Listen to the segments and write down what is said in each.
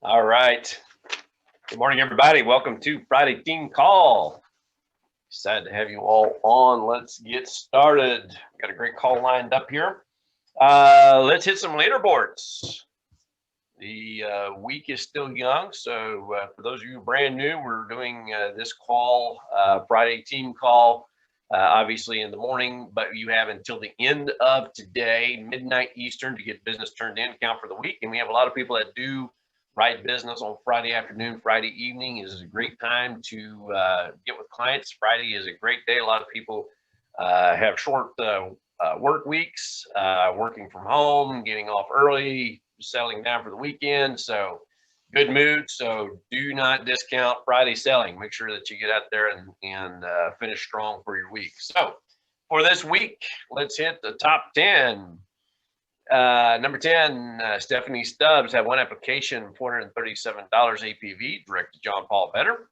All right. Good morning, everybody. Welcome to Friday Team Call. Excited to have you all on. Let's get started. Got a great call lined up here. Let's hit some leaderboards. The week is still young, so for those of you brand new, we're doing this call, Friday Team Call, obviously in the morning, but you have until the end of today, midnight Eastern, to get business turned in, count for the week. And we have a lot of people that do write business on Friday afternoon. Friday evening is a great time to get with clients. Friday is a great day. A lot of people have short work weeks, working from home, getting off early, settling down for the weekend. So good mood. So do not discount Friday selling. Make sure that you get out there and finish strong for your week. So for this week, let's hit the top 10. Number 10, Stephanie Stubbs had one application, $437 APV, direct to John Paul Vetter.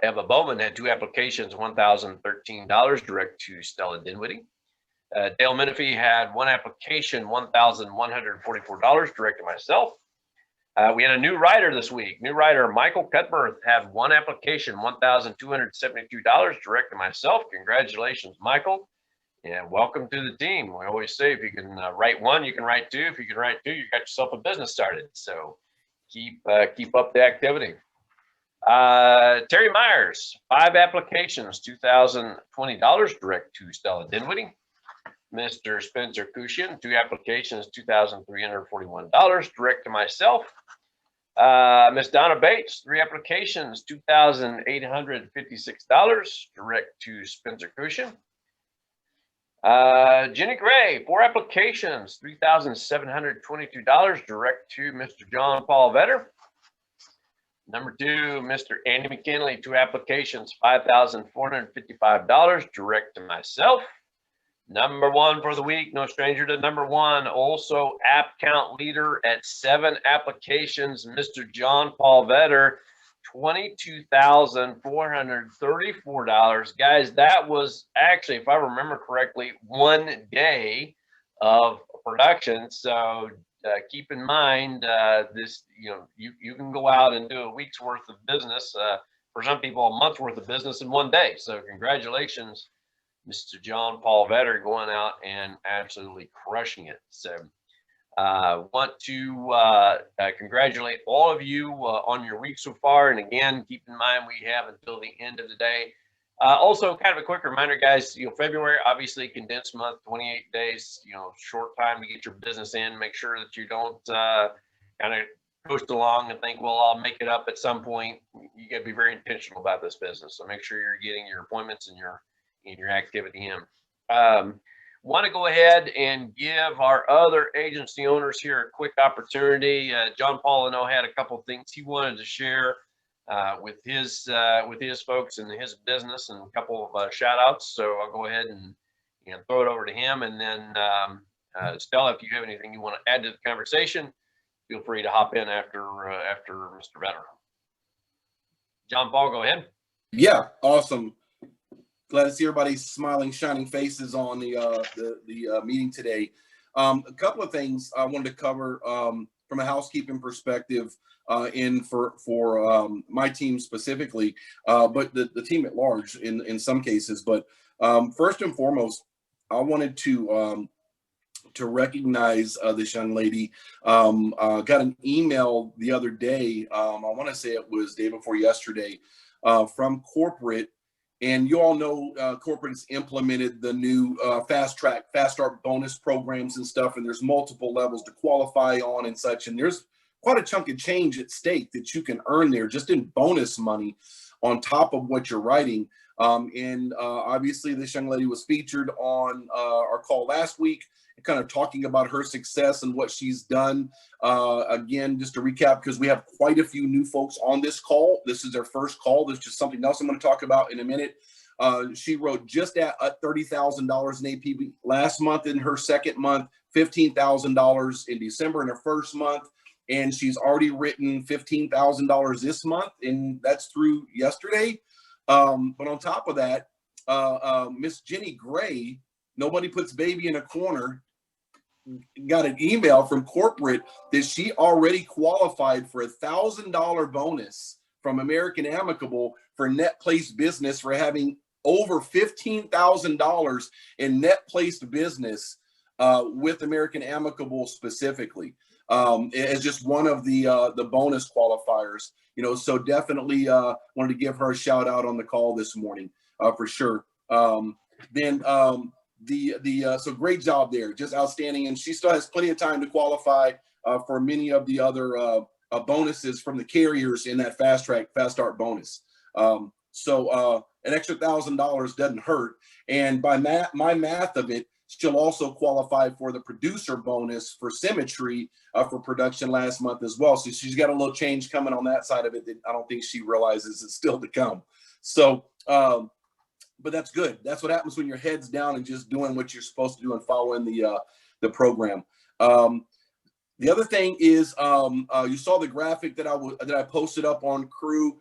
Eva Bowman had two applications, $1,013, direct to Stella Dinwiddie. Dale Menefee had one application, $1,144, direct to myself. We had a new writer this week. New writer Michael Cutbirth had one application, $1,272, direct to myself. Congratulations, Michael. And welcome to the team. We always say if you can write one, you can write two. If you can write two, you got yourself a business started. So keep up the activity. Terry Myers, 5 applications, $2,020, direct to Stella Dinwiddie. Mr. Spencer Cushion, 2 applications, $2,341, direct to myself. Miss Donna Bates, 3 applications, $2,856, direct to Spencer Cushion. Jenny Gray, 4 applications, $3,722, direct to Mr. John Paul Vetter. Number 2, Mr. Andy McKinley, 2 applications, $5,455, direct to myself. Number 1 for the week, no stranger to number 1, also app count leader at 7 applications, Mr. John Paul Vetter, $22,434. Guys, that was actually, if I remember correctly, 1 day of production. So keep in mind this, you can go out and do a week's worth of business. For some people, a month's worth of business in 1 day. So congratulations, Mr. John Paul Vetter, going out and absolutely crushing it. So want to congratulate all of you on your week so far. And again, keep in mind, we have until the end of the day. Also, kind of a quick reminder, guys, February, obviously condensed month, 28 days, short time to get your business in. Make sure that you don't kind of coast along and think, well, I'll make it up at some point. You got to be very intentional about this business. So make sure you're getting your appointments and your activity in. Want to go ahead and give our other agency owners here a quick opportunity. John Paul, I know, had a couple of things he wanted to share with his folks and his business, and a couple of shout outs. So I'll go ahead and throw it over to him. And then Stella, if you have anything you want to add to the conversation, feel free to hop in after Mr. Vetter. John Paul, go ahead. Yeah, awesome. Glad to see everybody's smiling, shining faces on the meeting today. A couple of things I wanted to cover from a housekeeping perspective, and for my team specifically, but the team at large in some cases. But first and foremost, I wanted to recognize this young lady. Got an email the other day. I want to say it was day before yesterday, from corporate. And you all know corporate has implemented the new fast start bonus programs and stuff, and there's multiple levels to qualify on and such. And there's quite a chunk of change at stake that you can earn there just in bonus money on top of what you're writing. And obviously this young lady was featured on our call last week, kind of talking about her success and what she's done. Again, just to recap, because we have quite a few new folks on this call. This is their first call. There's just something else I'm going to talk about in a minute. She wrote just at $30,000 in APV last month. In her second month, $15,000 in December in her first month. And she's already written $15,000 this month, and that's through yesterday. But on top of that, Miss Jenny Gray, nobody puts baby in a corner, got an email from corporate that she already qualified for $1,000 bonus from American Amicable for net placed business for having over $15,000 in net placed business with American Amicable specifically, as just one of the bonus qualifiers. So definitely wanted to give her a shout out on the call this morning for sure. So great job there, just outstanding, and she still has plenty of time to qualify for many of the other bonuses from the carriers in that fast start bonus. So an extra $1,000 doesn't hurt, and by my math of it, she'll also qualify for the producer bonus for Symmetry for production last month as well. So she's got a little change coming on that side of it that I don't think she realizes is still to come. So, but that's good. That's what happens when your head's down and just doing what you're supposed to do and following the program. The other thing is you saw the graphic that I posted up on Crew.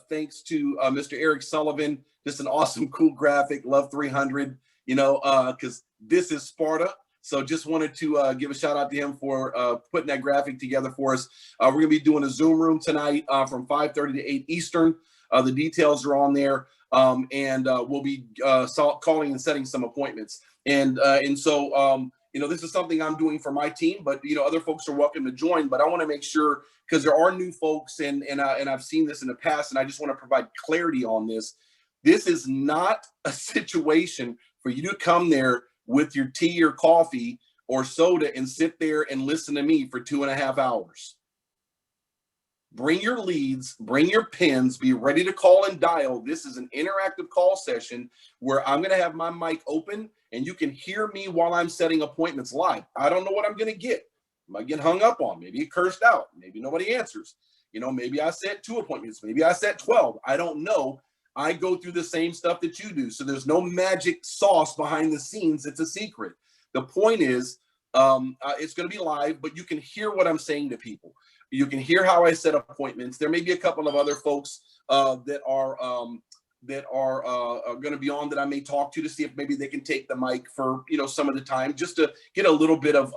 Thanks to Mr. Eric Sullivan. Just an awesome, cool graphic. Love 300. Because this is Sparta. So just wanted to give a shout out to him for putting that graphic together for us. We're going to be doing a Zoom room tonight from 5:30 to 8 Eastern. The details are on there. And we'll be calling and setting some appointments. And so, this is something I'm doing for my team, but, other folks are welcome to join. But I want to make sure, because there are new folks and I've seen this in the past, and I just want to provide clarity on this. This is not a situation for you to come there with your tea or coffee or soda and sit there and listen to me for 2.5 hours. Bring your leads, bring your pens, be ready to call and dial. This is an interactive call session where I'm going to have my mic open and you can hear me while I'm setting appointments live. I don't know what I'm going to get. I might get hung up on. Maybe it cursed out. Maybe nobody answers. Maybe I set 2 appointments. Maybe I set 12. I don't know. I go through the same stuff that you do. So there's no magic sauce behind the scenes. It's a secret. The point is, it's going to be live, but you can hear what I'm saying to people. You can hear how I set appointments. There may be a couple of other folks that are going to be on that I may talk to see if maybe they can take the mic for some of the time, just to get a little bit of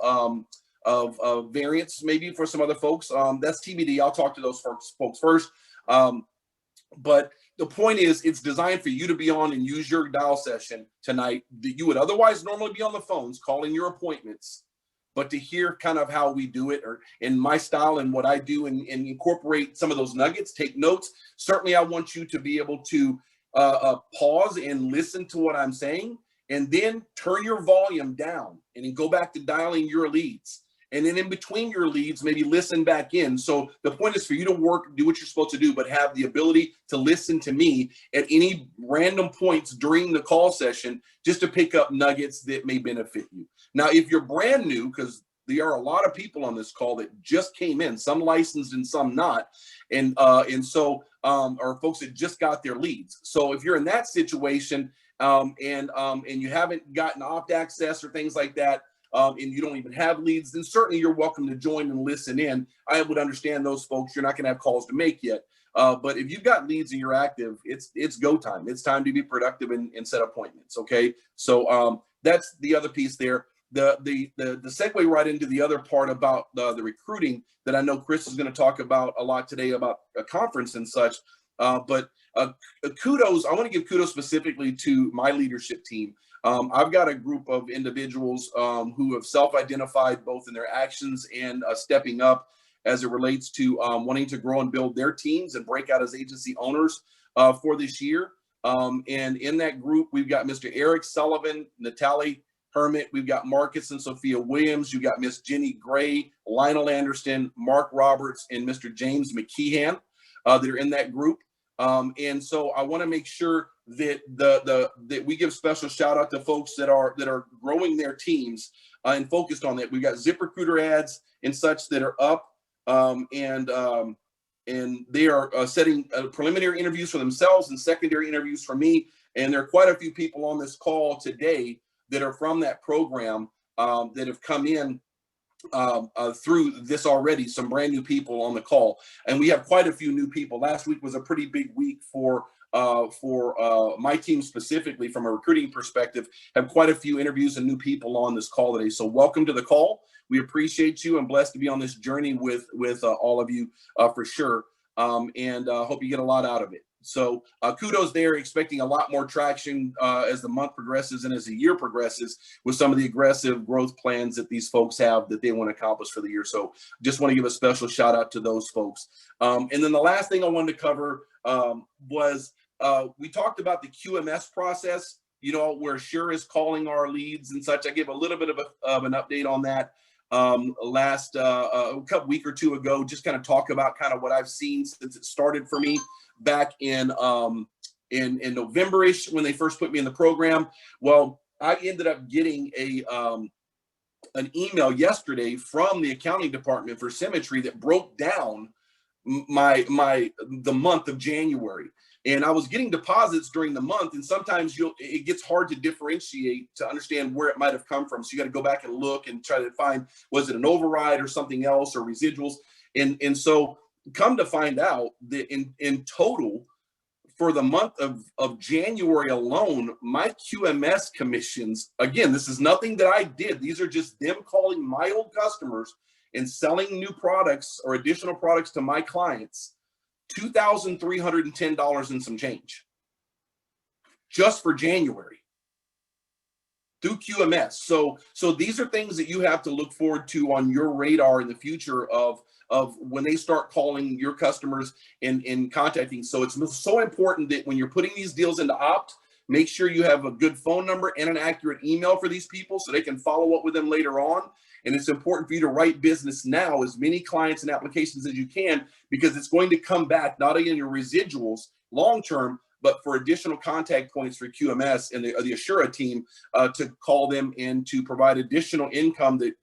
variance maybe for some other folks. That's TBD. I'll talk to those folks first. But the point is, it's designed for you to be on and use your dial session tonight that you would otherwise normally be on the phones calling your appointments, but to hear kind of how we do it, or in my style and what I do, and incorporate some of those nuggets, take notes. Certainly, I want you to be able to pause and listen to what I'm saying, and then turn your volume down and then go back to dialing your leads. And then in between your leads, maybe listen back in. So the point is for you to work, do what you're supposed to do, but have the ability to listen to me at any random points during the call session, just to pick up nuggets that may benefit you. Now, if you're brand new, because there are a lot of people on this call that just came in, some licensed and some not, and so or folks that just got their leads. So if you're in that situation and you haven't gotten opt access or things like that, and you don't even have leads, then certainly you're welcome to join and listen in. I would understand those folks. You're not going to have calls to make yet. But if you've got leads and you're active, it's go time. It's time to be productive and set appointments. Okay. So that's the other piece there. The segue right into the other part about the recruiting that I know Chris is going to talk about a lot today about a conference and such. But kudos, I want to give kudos specifically to my leadership team. I've got a group of individuals who have self-identified both in their actions and stepping up as it relates to wanting to grow and build their teams and break out as agency owners for this year. And in that group, we've got Mr. Eric Sullivan, Natalie Hermit, we've got Marcus and Sophia Williams, you've got Miss Jenny Gray, Lionel Anderson, Mark Roberts, and Mr. James McKeehan that are in that group. And so I want to make sure that that we give special shout out to folks that are growing their teams and focused on that. We've got ZipRecruiter ads and such that are up, and they are setting preliminary interviews for themselves and secondary interviews for me. And there are quite a few people on this call today that are from that program that have come in through this already, some brand new people on the call. And we have quite a few new people. Last week was a pretty big week for for my team specifically from a recruiting perspective, have quite a few interviews and new people on this call today. So welcome to the call. We appreciate you and blessed to be on this journey with all of you for sure. And hope you get a lot out of it. So kudos there, expecting a lot more traction as the month progresses and as the year progresses with some of the aggressive growth plans that these folks have that they want to accomplish for the year. So just want to give a special shout out to those folks. And then the last thing I wanted to cover was we talked about the QMS process, you know, where Sure is calling our leads and such. I gave a little bit of an update on that last week or two ago, just kind of talk about kind of what I've seen since it started for me back in November-ish when they first put me in the program. Well, I ended up getting an email yesterday from the accounting department for Symmetry that broke down the month of January. And I was getting deposits during the month, and sometimes it gets hard to differentiate to understand where it might have come from. So you got to go back and look and try to find, was it an override or something else or residuals? And so come to find out that in total for the month of January alone, my QMS commissions, again, this is nothing that I did. These are just them calling my old customers and selling new products or additional products to my clients, $2,310 and some change just for January through QMS. So these are things that you have to look forward to on your radar in the future of when they start calling your customers and contacting. So it's so important that when you're putting these deals into Opt, make sure you have a good phone number and an accurate email for these people so they can follow up with them later on. And it's important for you to write business now, as many clients and applications as you can, because it's going to come back not only in your residuals long-term, but for additional contact points for QMS and the Assura team to call them and to provide additional income that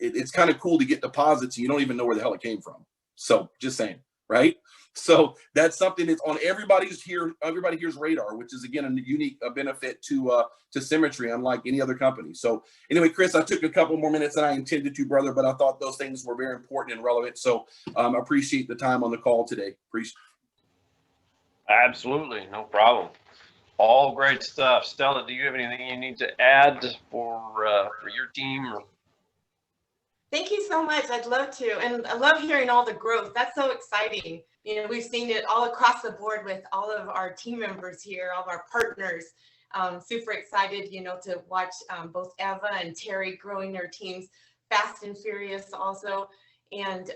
it's kind of cool to get deposits and you don't even know where the hell it came from. So just saying, right? So that's something that's on everybody here's radar, which is again a unique benefit to Symmetry, unlike any other company. So anyway, Chris, I took a couple more minutes than I intended to, brother, but I thought those things were very important and relevant. So I appreciate the time on the call today. Appreciate. Absolutely, no problem. All great stuff. Stella, do you have anything you need to add for your team? Thank you so much. I'd love to. And I love hearing all the growth. That's so exciting. You know, we've seen it all across the board with all of our team members here, all of our partners. Super excited, you know, to watch both Eva and Terry growing their teams fast and furious also. And,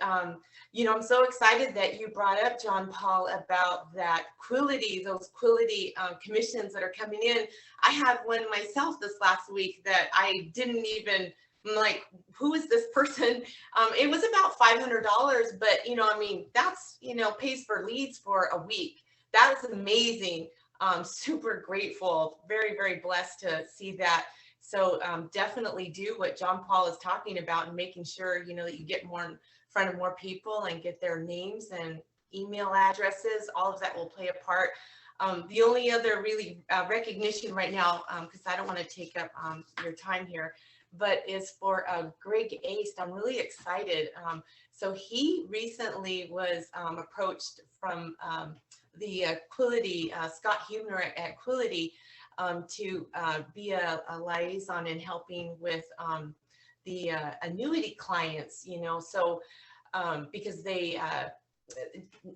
you know, I'm so excited that you brought up, John Paul, about that Quility, those Quility commissions that are coming in. I had one myself this last week that I didn't even, I'm like, who is this person? It was about $500, but, you know, I mean, that's, you know, pays for leads for a week. That is amazing. Super grateful, very, very blessed to see that. So definitely do what John Paul is talking about and making sure, you know, that you get more in front of more people and get their names and email addresses. All of that will play a part. The only other really recognition right now, because I don't want to take up your time here, but is for Greg Ace. I'm really excited. So he recently was approached from the Quility, Scott Huebner at Quility, to be a liaison in helping with the annuity clients, you know, so because they,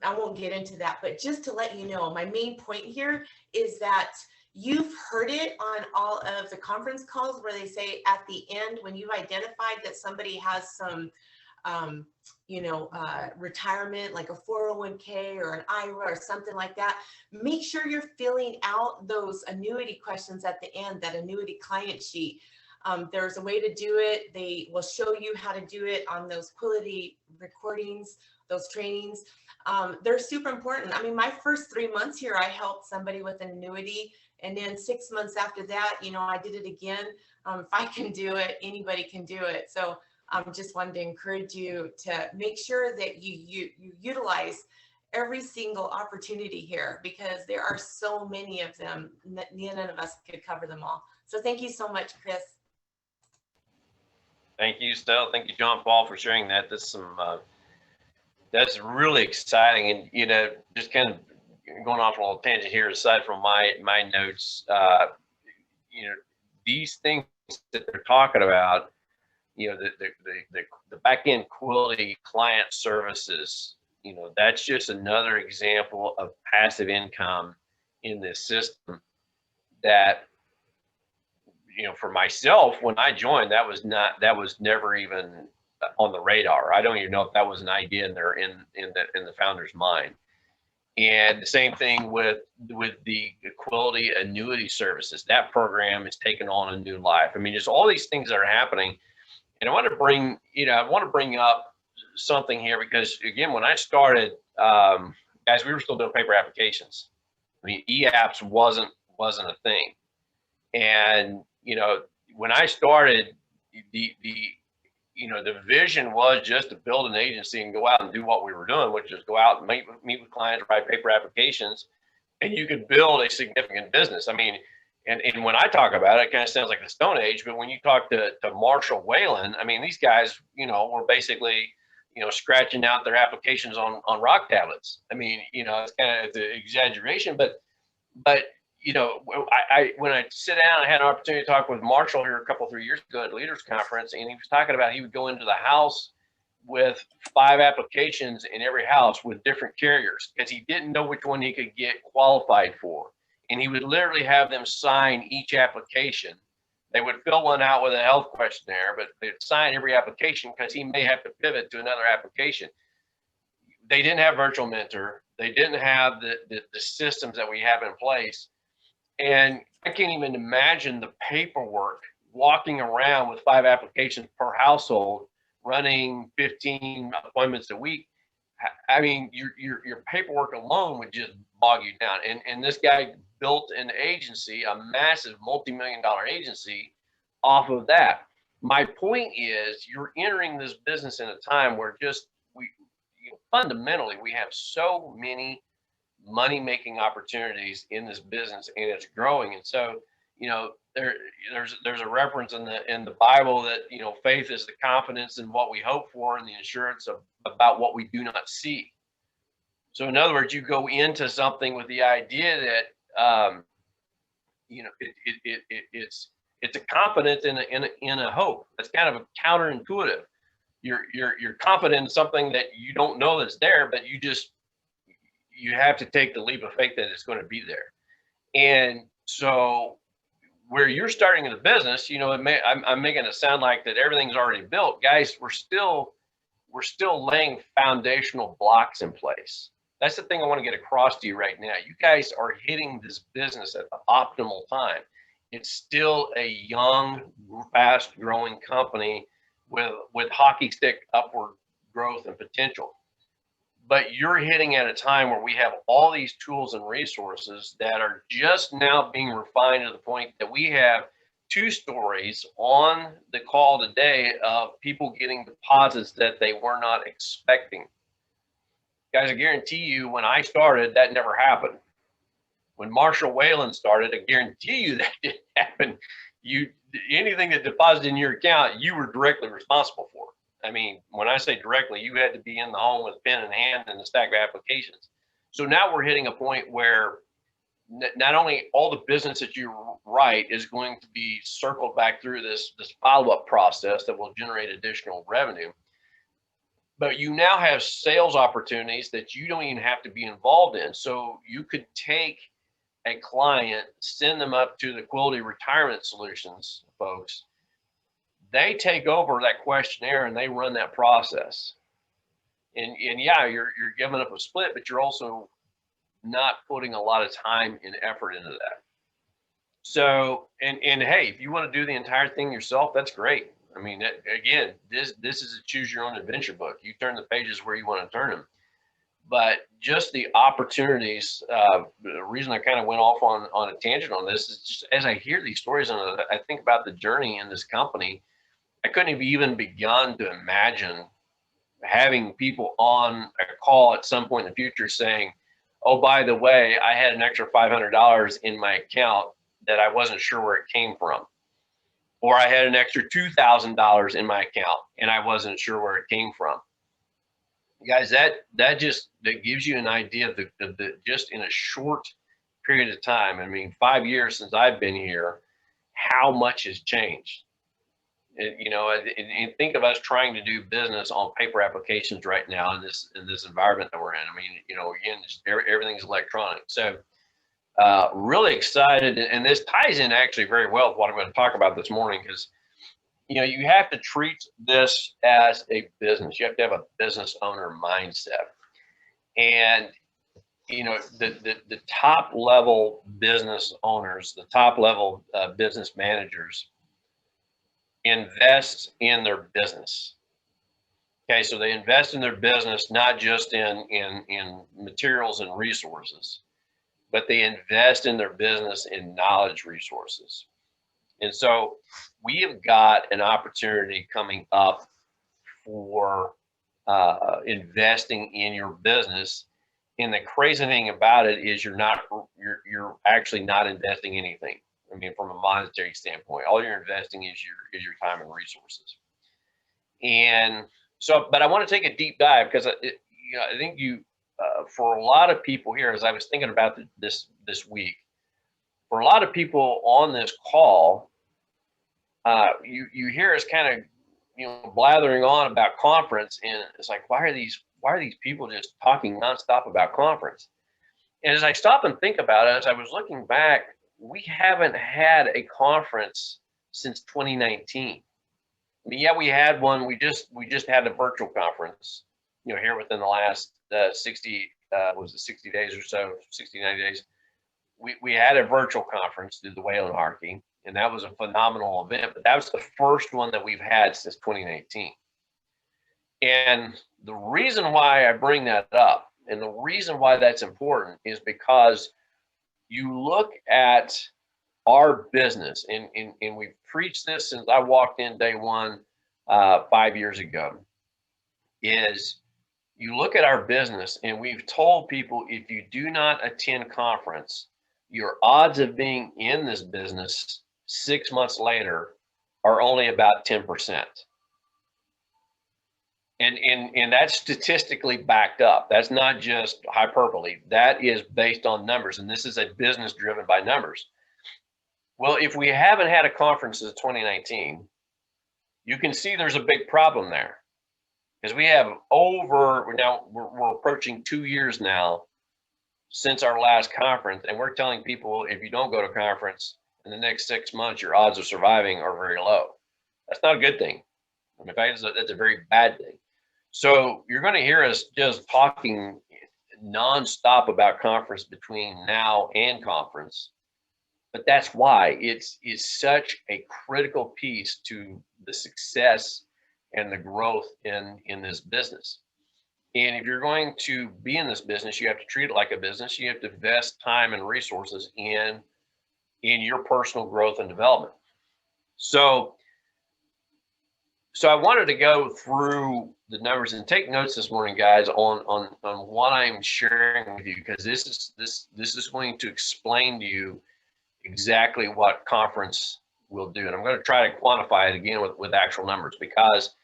I won't get into that, but just to let you know, my main point here is that you've heard it on all of the conference calls where they say at the end, when you've identified that somebody has some, you know, retirement, like a 401k or an IRA or something like that, make sure you're filling out those annuity questions at the end, that annuity client sheet. There's a way to do it. They will show you how to do it on those Quility recordings, those trainings. They're super important. I mean, my first 3 months here, I helped somebody with an annuity. And then 6 months after that, you know, I did it again. If I can do it, anybody can do it. So just wanted to encourage you to make sure that you utilize every single opportunity here, because there are so many of them that none of us could cover them all. So thank you so much, Chris. Thank you, Stella. Thank you, John Paul, for sharing that. That's really exciting, and you know, just kind of going off on a little tangent here, aside from my notes, these things that they're talking about, the back end quality client services, that's just another example of passive income in this system that, for myself, when I joined, that was never even on the radar. I don't even know if that was an idea in the founder's mind. And the same thing with the quality annuity services. That program is taking on a new life. I mean, just all these things that are happening. And I want to bring up something here because, again, when I started, guys, we were still doing paper applications. I mean, e-apps wasn't a thing. And, when I started, the vision was just to build an agency and go out and do what we were doing, which is go out and meet with clients, write paper applications, and you could build a significant business. I mean, and when I talk about it, it kind of sounds like the Stone Age, but when you talk to Marshall Whalen, I mean, these guys, were basically, scratching out their applications on rock tablets. I mean, it's kind of an exaggeration, but when I sit down, I had an opportunity to talk with Marshall here 3 years ago at Leaders Conference, and he was talking about he would go into the house with 5 applications in every house with different carriers because he didn't know which one he could get qualified for. And he would literally have them sign each application. They would fill one out with a health questionnaire, but they'd sign every application because he may have to pivot to another application. They didn't have Virtual Mentor. They didn't have the systems that we have in place. And I can't even imagine the paperwork walking around with 5 applications per household, running 15 appointments a week. I mean, your paperwork alone would just bog you down. And this guy built an agency, a massive multi-million-dollar agency off of that. My point is, you're entering this business in a time where fundamentally we have so many money-making opportunities in this business, and it's growing. And so, there's a reference in the Bible that faith is the confidence in what we hope for, and the assurance about what we do not see. So, in other words, you go into something with the idea that it's a confidence in a hope. That's kind of a counterintuitive. You're confident in something that you don't know that's there, but you have to take the leap of faith that it's going to be there. And so where you're starting in the business, I'm making it sound like that everything's already built. Guys, we're still laying foundational blocks in place. That's the thing I want to get across to you right now. You guys are hitting this business at the optimal time. It's still a young, fast growing company with hockey stick upward growth and potential. But you're hitting at a time where we have all these tools and resources that are just now being refined to the point that we have 2 stories on the call today of people getting deposits that they were not expecting. Guys, I guarantee you, when I started, that never happened. When Marshall Whalen started, I guarantee you that didn't happen. Anything that deposited in your account, you were directly responsible for. I mean, when I say directly, you had to be in the home with a pen in hand and a stack of applications. So now we're hitting a point where not only all the business that you write is going to be circled back through this follow-up process that will generate additional revenue, but you now have sales opportunities that you don't even have to be involved in. So you could take a client, send them up to the Quality Retirement Solutions folks. They take over that questionnaire and they run that process. And yeah, you're giving up a split, but you're also not putting a lot of time and effort into that. So, and hey, if you want to do the entire thing yourself, that's great. I mean, again, this is a choose your own adventure book. You turn the pages where you want to turn them. But just the opportunities, the reason I kind of went off on a tangent on this is just as I hear these stories and I think about the journey in this company, I couldn't have even begun to imagine having people on a call at some point in the future saying, oh, by the way, I had an extra $500 in my account that I wasn't sure where it came from. Or I had an extra $2,000 in my account and I wasn't sure where it came from. guys, that gives you an idea of the just in a short period of time. I mean, 5 years since I've been here, how much has changed. And think of us trying to do business on paper applications right now in this environment that we're in. I mean, again, everything's electronic. So really excited, and this ties in actually very well with what I'm going to talk about this morning, because you have to treat this as a business. You have to have a business owner mindset, and the top level business owners, the top level business managers invest in their business. Okay, so they invest in their business not just in materials and resources, but they invest in their business in knowledge resources. And so we have got an opportunity coming up for investing in your business. And the crazy thing about it is you're you're actually not investing anything. I mean, from a monetary standpoint, all you're investing is your time and resources. And so, but I want to take a deep dive, because I think for a lot of people here, as I was thinking about this week, for a lot of people on this call, you hear us kind of blathering on about conference, and it's like, why are these people just talking nonstop about conference? And as I stop and think about it, as I was looking back, we haven't had a conference since 2019. I mean, yeah, we had one. We just had a virtual conference, here within the last 60 days or so, 60, 90 days. We had a virtual conference through the Whale Anarchy, and that was a phenomenal event. But that was the first one that we've had since 2019. And the reason why I bring that up, and the reason why that's important, is because you look at our business, and we've preached this since I walked in day one 5 years ago, is you look at our business, and we've told people, if you do not attend conference, your odds of being in this business 6 months later are only about 10%. And that's statistically backed up. That's not just hyperbole. That is based on numbers, and this is a business driven by numbers. Well, if we haven't had a conference since 2019, you can see there's a big problem there, because we have we're approaching 2 years now since our last conference, and we're telling people, if you don't go to conference in the next 6 months, your odds of surviving are very low. That's not a good thing. I mean, in fact, that's a very bad thing. So you're going to hear us just talking nonstop about conference between now and conference. But that's why it's such a critical piece to the success and the growth in this business. And if you're going to be in this business, you have to treat it like a business. You have to invest time and resources in your personal growth and development. So I wanted to go through the numbers and take notes this morning, guys, on what I'm sharing with you, because this is going to explain to you exactly what conference will do. And I'm going to try to quantify it again with actual numbers, because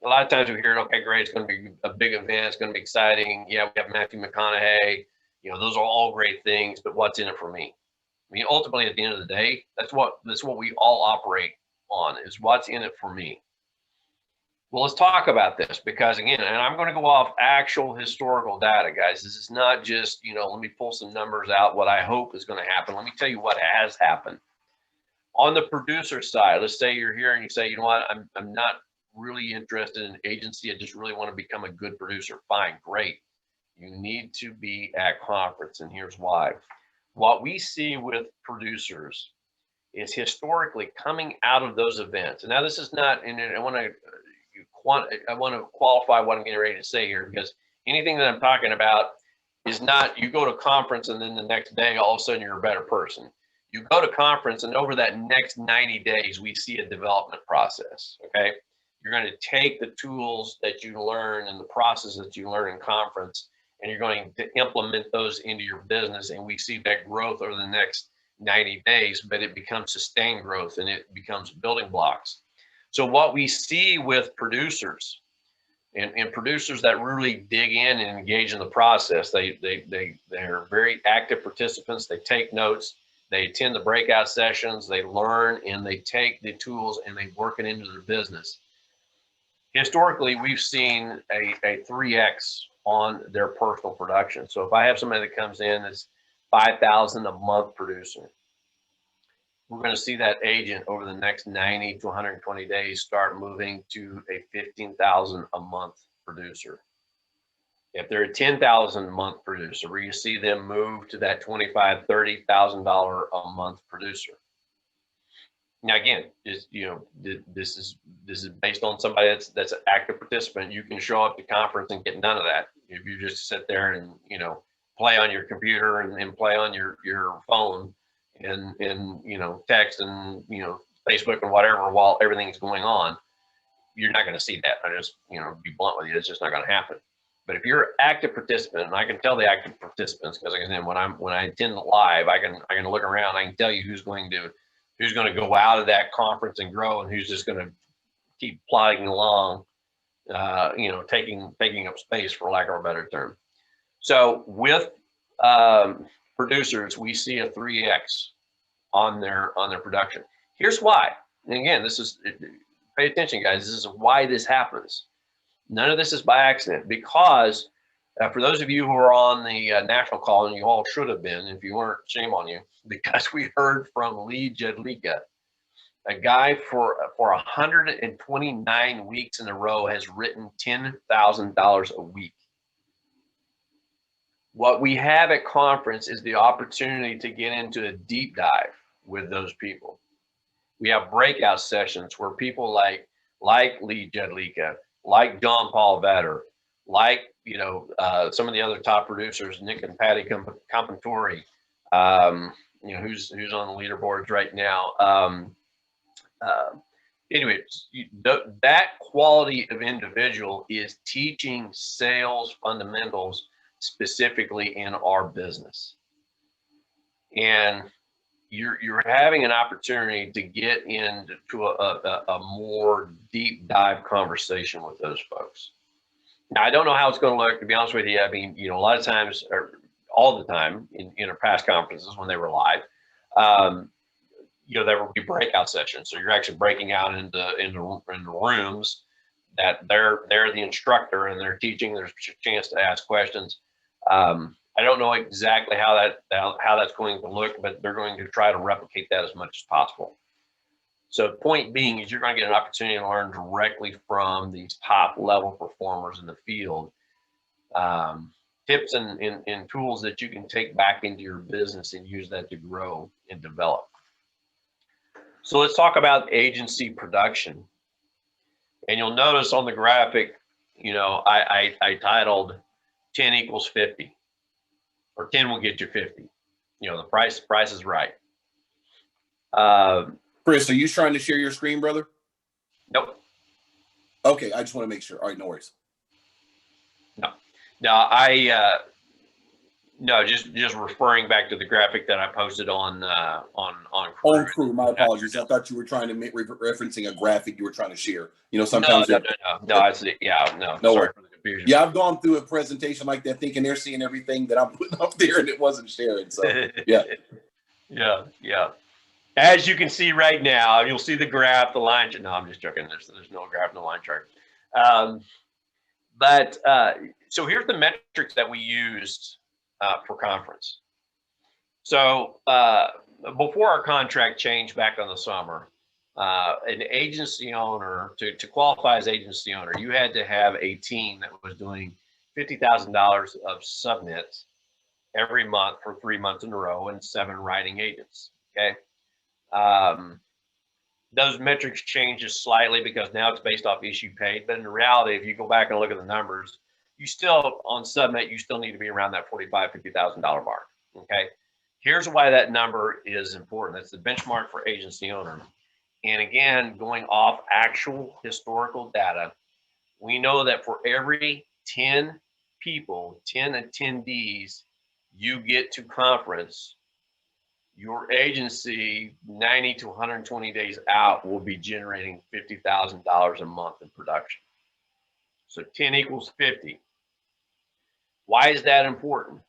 a lot of times we hear, okay, great, it's going to be a big event, it's going to be exciting. Yeah, we have Matthew McConaughey. Those are all great things, but what's in it for me? I mean, ultimately, at the end of the day, that's what we all operate on, is what's in it for me. Well, let's talk about this, because again, and I'm going to go off actual historical data, guys. This is not just, let me pull some numbers out, what I hope is going to happen. Let me tell you what has happened. On the producer side, let's say you're here and you say, you know what, I'm not really interested in agency. I just really want to become a good producer. Fine, great. You need to be at conference, and here's why. What we see with producers is historically coming out of those events. And now this is not, and I want to qualify what I'm getting ready to say here, because anything that I'm talking about is not you go to conference and then the next day all of a sudden you're a better person. You go to conference, and over that next 90 days, we see a development process, okay? You're going to take the tools that you learn and the process that you learn in conference, and you're going to implement those into your business, and we see that growth over the next 90 days, but it becomes sustained growth, and it becomes building blocks. So what we see with producers, And producers that really dig in and engage in the process, they're very active participants. They take notes, they attend the breakout sessions, they learn, and they take the tools and they work it into their business. Historically, we've seen a 3x on their personal production. So if I have somebody that comes in that's 5,000 a month producer, we're going to see that agent over the next 90 to 120 days start moving to a 15,000 a month producer. If they're a 10,000 a month producer, where you see them move to that $25,000, $30,000 a month producer. Now, again, this is based on somebody that's an active participant. You can show up to conference and get none of that if you just sit there and play on your computer and play on your phone and text and Facebook and whatever while everything's going on. You're not going to see that. I just be blunt with you. It's just not going to happen. But if you're an active participant, and I can tell the active participants, because again, when I attend live, I can look around. I can tell you who's going to go out of that conference and grow, and who's just going to keep plodding along, taking up space, for lack of a better term. So with producers, we see a 3x on their production. Here's why. And again, pay attention, guys. This is why this happens. None of this is by accident, because for those of you who are on the national call, and you all should have been, if you weren't, shame on you, because we heard from Lee Jedlicka, a guy for 129 weeks in a row has written $10,000 a week. What we have at conference is the opportunity to get into a deep dive with those people. We have breakout sessions where people like Lee Jedlicka, like John Paul Vetter, like some of the other top producers, Nick and Patty Compantori, who's on the leaderboards right now. Anyway, that quality of individual is teaching sales fundamentals specifically in our business, and you're having an opportunity to get into a more deep dive conversation with those folks. Now, I don't know how it's going to look, to be honest with you. I mean, a lot of times, or all the time in our past conferences when they were live, there would be breakout sessions. So you're actually breaking out into rooms that they're the instructor and they're teaching. There's a chance to ask questions. I don't know exactly how that's going to look, but they're going to try to replicate that as much as possible. So the point being is you're going to get an opportunity to learn directly from these top level performers in the field, tips and tools that you can take back into your business and use that to grow and develop. So let's talk about agency production. And you'll notice on the graphic, I titled 10 equals 50. Or 10 will get you 50. The price is right. Chris, are you trying to share your screen, brother? Nope. Okay, I just want to make sure. All right, no worries. No, just referring back to the graphic that I posted on Crew. On Crew, my apologies. I thought you were trying to make referencing a graphic you were trying to share. Sometimes no. I see. Yeah, no. Sorry for the confusion. Yeah, I've gone through a presentation like that, thinking they're seeing everything that I'm putting up there, and it wasn't sharing. So yeah. Yeah. As you can see right now, you'll see the graph, the line chart. No, I'm just joking. There's no graph, no line chart. So here's the metrics that we used for conference. So before our contract changed back in the summer, an agency owner, to qualify as agency owner, you had to have a team that was doing $50,000 of subnets every month for 3 months in a row and 7 writing agents. Okay. Those metrics changes slightly because now it's based off issue paid. But in reality, if you go back and look at the numbers, you still on subnet, you still need to be around that $45,000, $50,000 mark. Okay. Here's why that number is important. That's the benchmark for agency owner. And again, going off actual historical data, we know that for every 10 people, 10 attendees you get to conference, your agency 90 to 120 days out will be generating $50,000 a month in production. So 10 equals 50. Why is that important?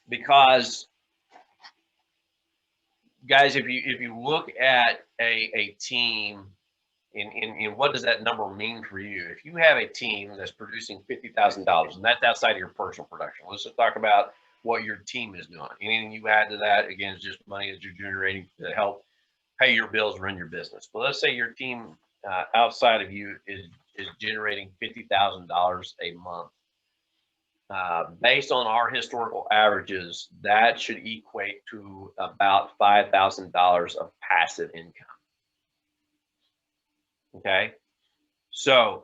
Because guys, if you look at a team, in what does that number mean for you? If you have a team that's producing $50,000, and that's outside of your personal production, let's just talk about what your team is doing. Anything you add to that, again, is just money that you're generating to help pay your bills, run your business. But let's say your team outside of you is generating $50,000 a month. Based on our historical averages, that should equate to about $5,000 of passive income. Okay, so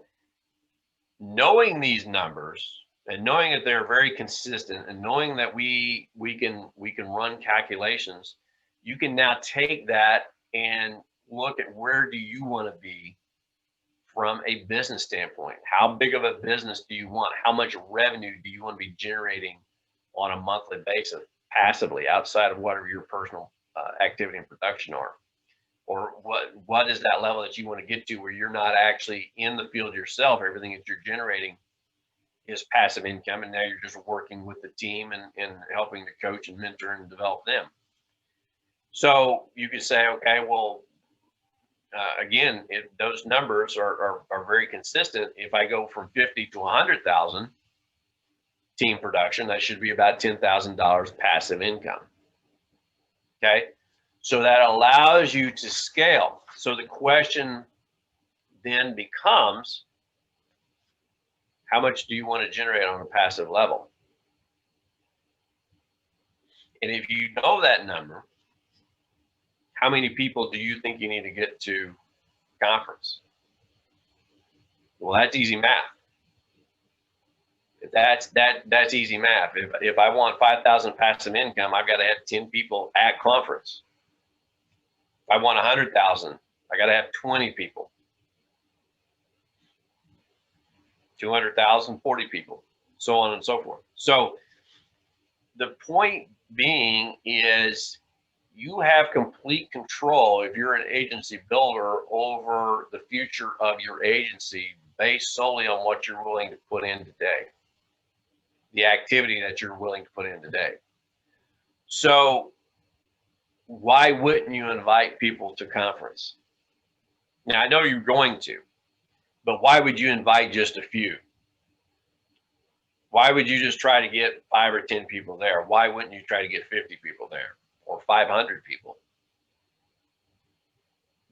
knowing these numbers and knowing that they're very consistent, and knowing that we can run calculations, you can now take that and look at where do you want to be from a business standpoint. How big of a business do you want? How much revenue do you want to be generating on a monthly basis passively outside of whatever your personal activity and production are? Or what is that level that you want to get to where you're not actually in the field yourself? Everything that you're generating is passive income, and now you're just working with the team and helping to coach and mentor and develop them. So you could say, okay, well, again, those numbers are very consistent. If I go from 50 to 100,000 team production, that should be about $10,000 passive income. Okay, so that allows you to scale. So the question then becomes, how much do you want to generate on a passive level? And if you know that number, how many people do you think you need to get to conference? Well, that's easy math. That's easy math. If I want 5,000 passive income, I've got to have 10 people at conference. If I want 100,000, I got to have 20 people. 200,000, 40 people, so on and so forth. So the point being is, you have complete control, if you're an agency builder, over the future of your agency based solely on what you're willing to put in today, the activity that you're willing to put in today. So why wouldn't you invite people to conference? Now, I know you're going to, but why would you invite just a few? Why would you just try to get 5 or 10 people there? Why wouldn't you try to get 50 people there or 500 people?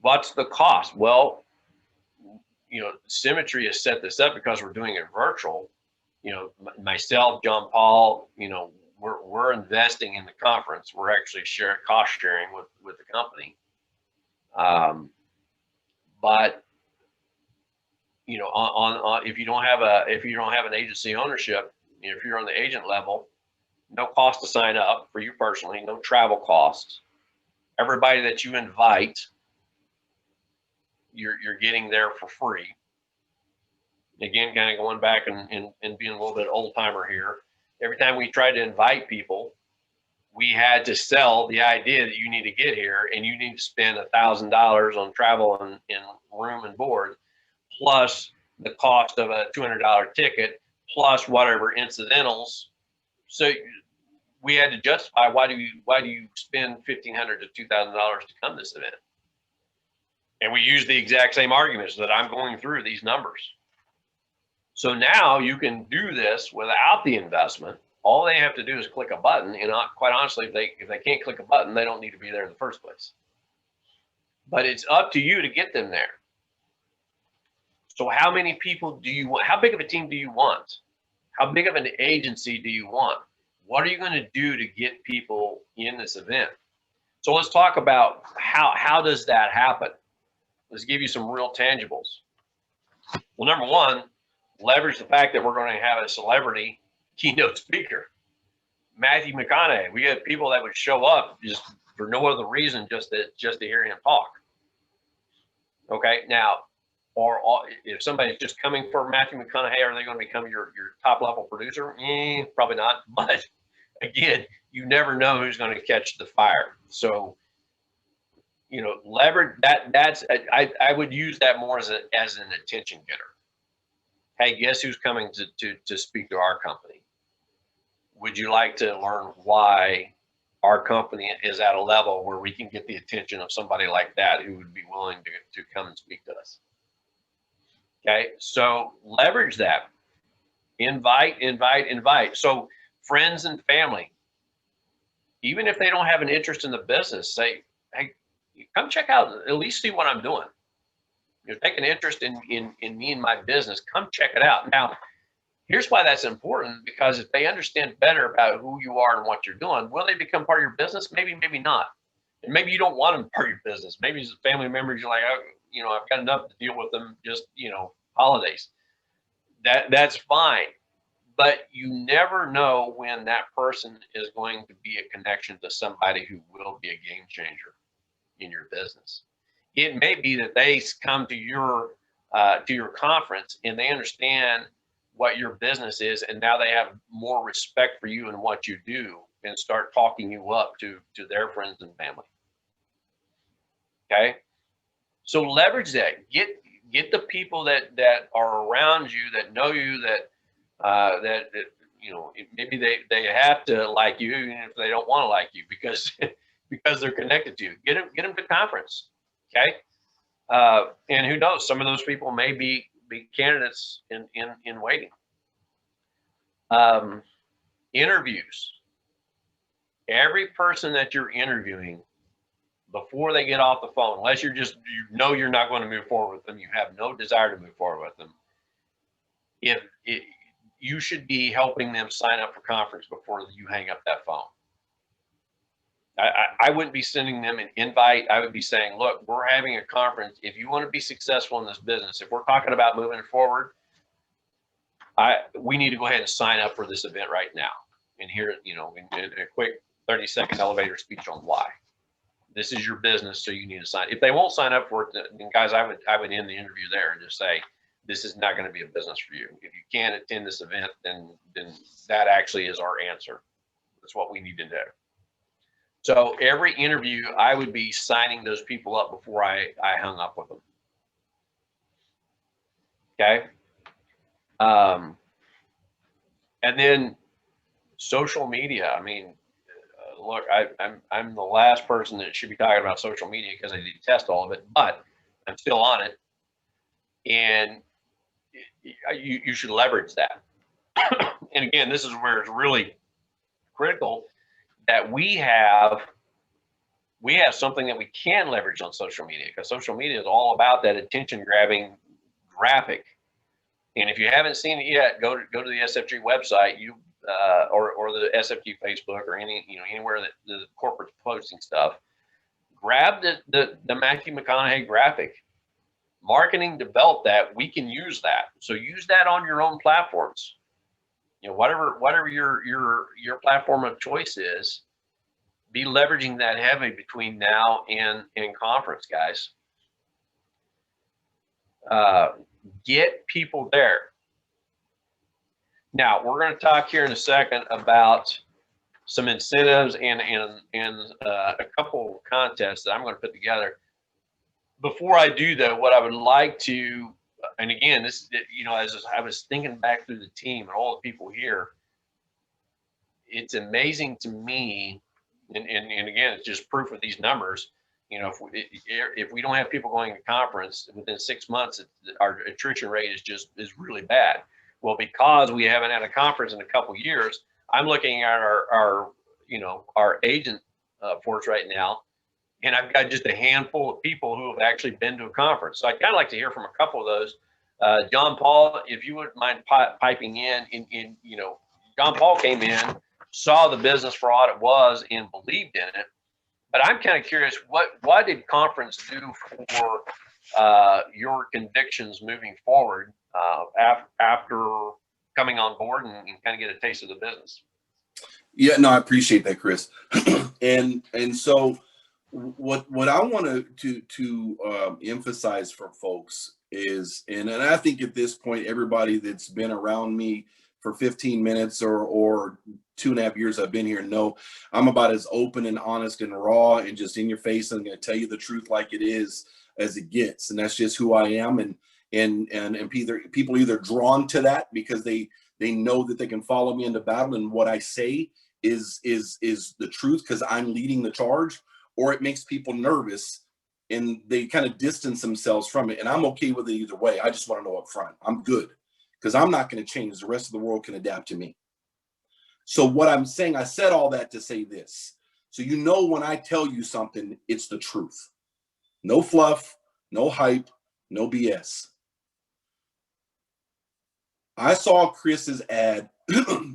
What's the cost? Well, Symmetry has set this up because we're doing it virtual. Myself, John Paul, we're investing in the conference. We're actually cost sharing with the company. But if you don't have an agency ownership, if you're on the agent level, no cost to sign up for you personally, no travel costs. Everybody that you invite, you're getting there for free. Again, kind of going back and being a little bit old timer here. Every time we tried to invite people, we had to sell the idea that you need to get here and you need to spend $1,000 on travel and room and board, plus the cost of a $200 ticket, plus whatever incidentals. So we had to justify, why do you spend $1,500 to $2,000 to come to this event? And we use the exact same arguments that I'm going through these numbers. So now you can do this without the investment. All they have to do is click a button, and quite honestly, if they can't click a button, they don't need to be there in the first place. But it's up to you to get them there. So how many people do you want? How big of a team do you want? How big of an agency do you want? What are you going to do to get people in this event? So let's talk about how does that happen? Let's give you some real tangibles. Well, number one, leverage the fact that we're going to have a celebrity keynote speaker. Matthew McConaughey. We have people that would show up just for no other reason, just to hear him talk. Okay, now, or if somebody's just coming for Matthew McConaughey, are they going to become your top level producer? Probably not. But again, you never know who's going to catch the fire. So, leverage that. I would use that more as an attention getter. hey, guess who's coming to speak to our company? Would you like to learn why our company is at a level where we can get the attention of somebody like that who would be willing to come and speak to us? Okay, so leverage that. Invite, invite, invite. So friends and family, even if they don't have an interest in the business, say, hey, come check out, at least see what I'm doing. You're taking interest in me and my business. Come check it out. Now, here's why that's important, because if they understand better about who you are and what you're doing, will they become part of your business? Maybe, maybe not. And maybe you don't want them part of your business. Maybe as family members, you're like, oh, I've got enough to deal with them, just, holidays. That's fine. But you never know when that person is going to be a connection to somebody who will be a game changer in your business. It may be that they come to your conference and they understand what your business is, and now they have more respect for you and what you do, and start talking you up to their friends and family. Okay, so leverage that. Get the people that are around you, that know you, that maybe they have to like you, even if they don't want to like you, because because they're connected to you. Get them to conference. Okay, and who knows? Some of those people may be candidates in waiting. Interviews. Every person that you're interviewing, before they get off the phone, unless you're not going to move forward with them, you have no desire to move forward with them, you should be helping them sign up for conference before you hang up that phone. I wouldn't be sending them an invite. I would be saying, look, we're having a conference. If you want to be successful in this business, if we're talking about moving forward, we need to go ahead and sign up for this event right now. And here, in a quick 30-second elevator speech on why. This is your business, so you need to sign. If they won't sign up for it, then guys, I would end the interview there and just say, this is not going to be a business for you. If you can't attend this event, then that actually is our answer. That's what we need to do. So every interview, I would be signing those people up before I hung up with them. Okay. And then social media. I mean, look, I'm the last person that should be talking about social media because I detest all of it, but I'm still on it, and you should leverage that. And again, this is where it's really critical that we have something that we can leverage on social media, because social media is all about that attention grabbing graphic. And if you haven't seen it yet, go to the SFG website, or the SFG Facebook, or anywhere that the corporate's posting stuff. Grab the Matthew McConaughey graphic. Marketing developed that. We can use that. So use that on your own platforms. Whatever your platform of choice is, be leveraging that heavy between now and conference, guys. Get people there. Now, we're going to talk here in a second about some incentives and a couple of contests that I'm going to put together. Before I do, though, what I would like to, and again, this, as I was thinking back through the team and all the people here, it's amazing to me, and again, it's just proof of these numbers. If we don't have people going to conference within 6 months, our attrition rate is really bad. Well, because we haven't had a conference in a couple of years, I'm looking at our agent force right now, and I've got just a handful of people who have actually been to a conference. So I'd kind of like to hear from a couple of those. John Paul, if you wouldn't mind piping in, John Paul came in, saw the business for what it was, and believed in it. But I'm kind of curious, what did conference do for your convictions moving forward after coming on board and kind of get a taste of the business? Yeah, no, I appreciate that, Chris. and so what I want to emphasize for folks is, and I think at this point, everybody that's been around me for 15 minutes or 2.5 years I've been here know I'm about as open and honest and raw and just in your face. I'm going to tell you the truth like it is as it gets. And that's just who I am. and people either drawn to that because they know that they can follow me into battle, and what I say is the truth because I'm leading the charge, or it makes people nervous and they kind of distance themselves from it. And I'm okay with it either way. I just want to know up front, I'm good because I'm not going to change. The rest of the world can adapt to me. So what I'm saying, I said all that to say this. So you know when I tell you something, it's the truth. No fluff, no hype, no BS. I saw Chris's ad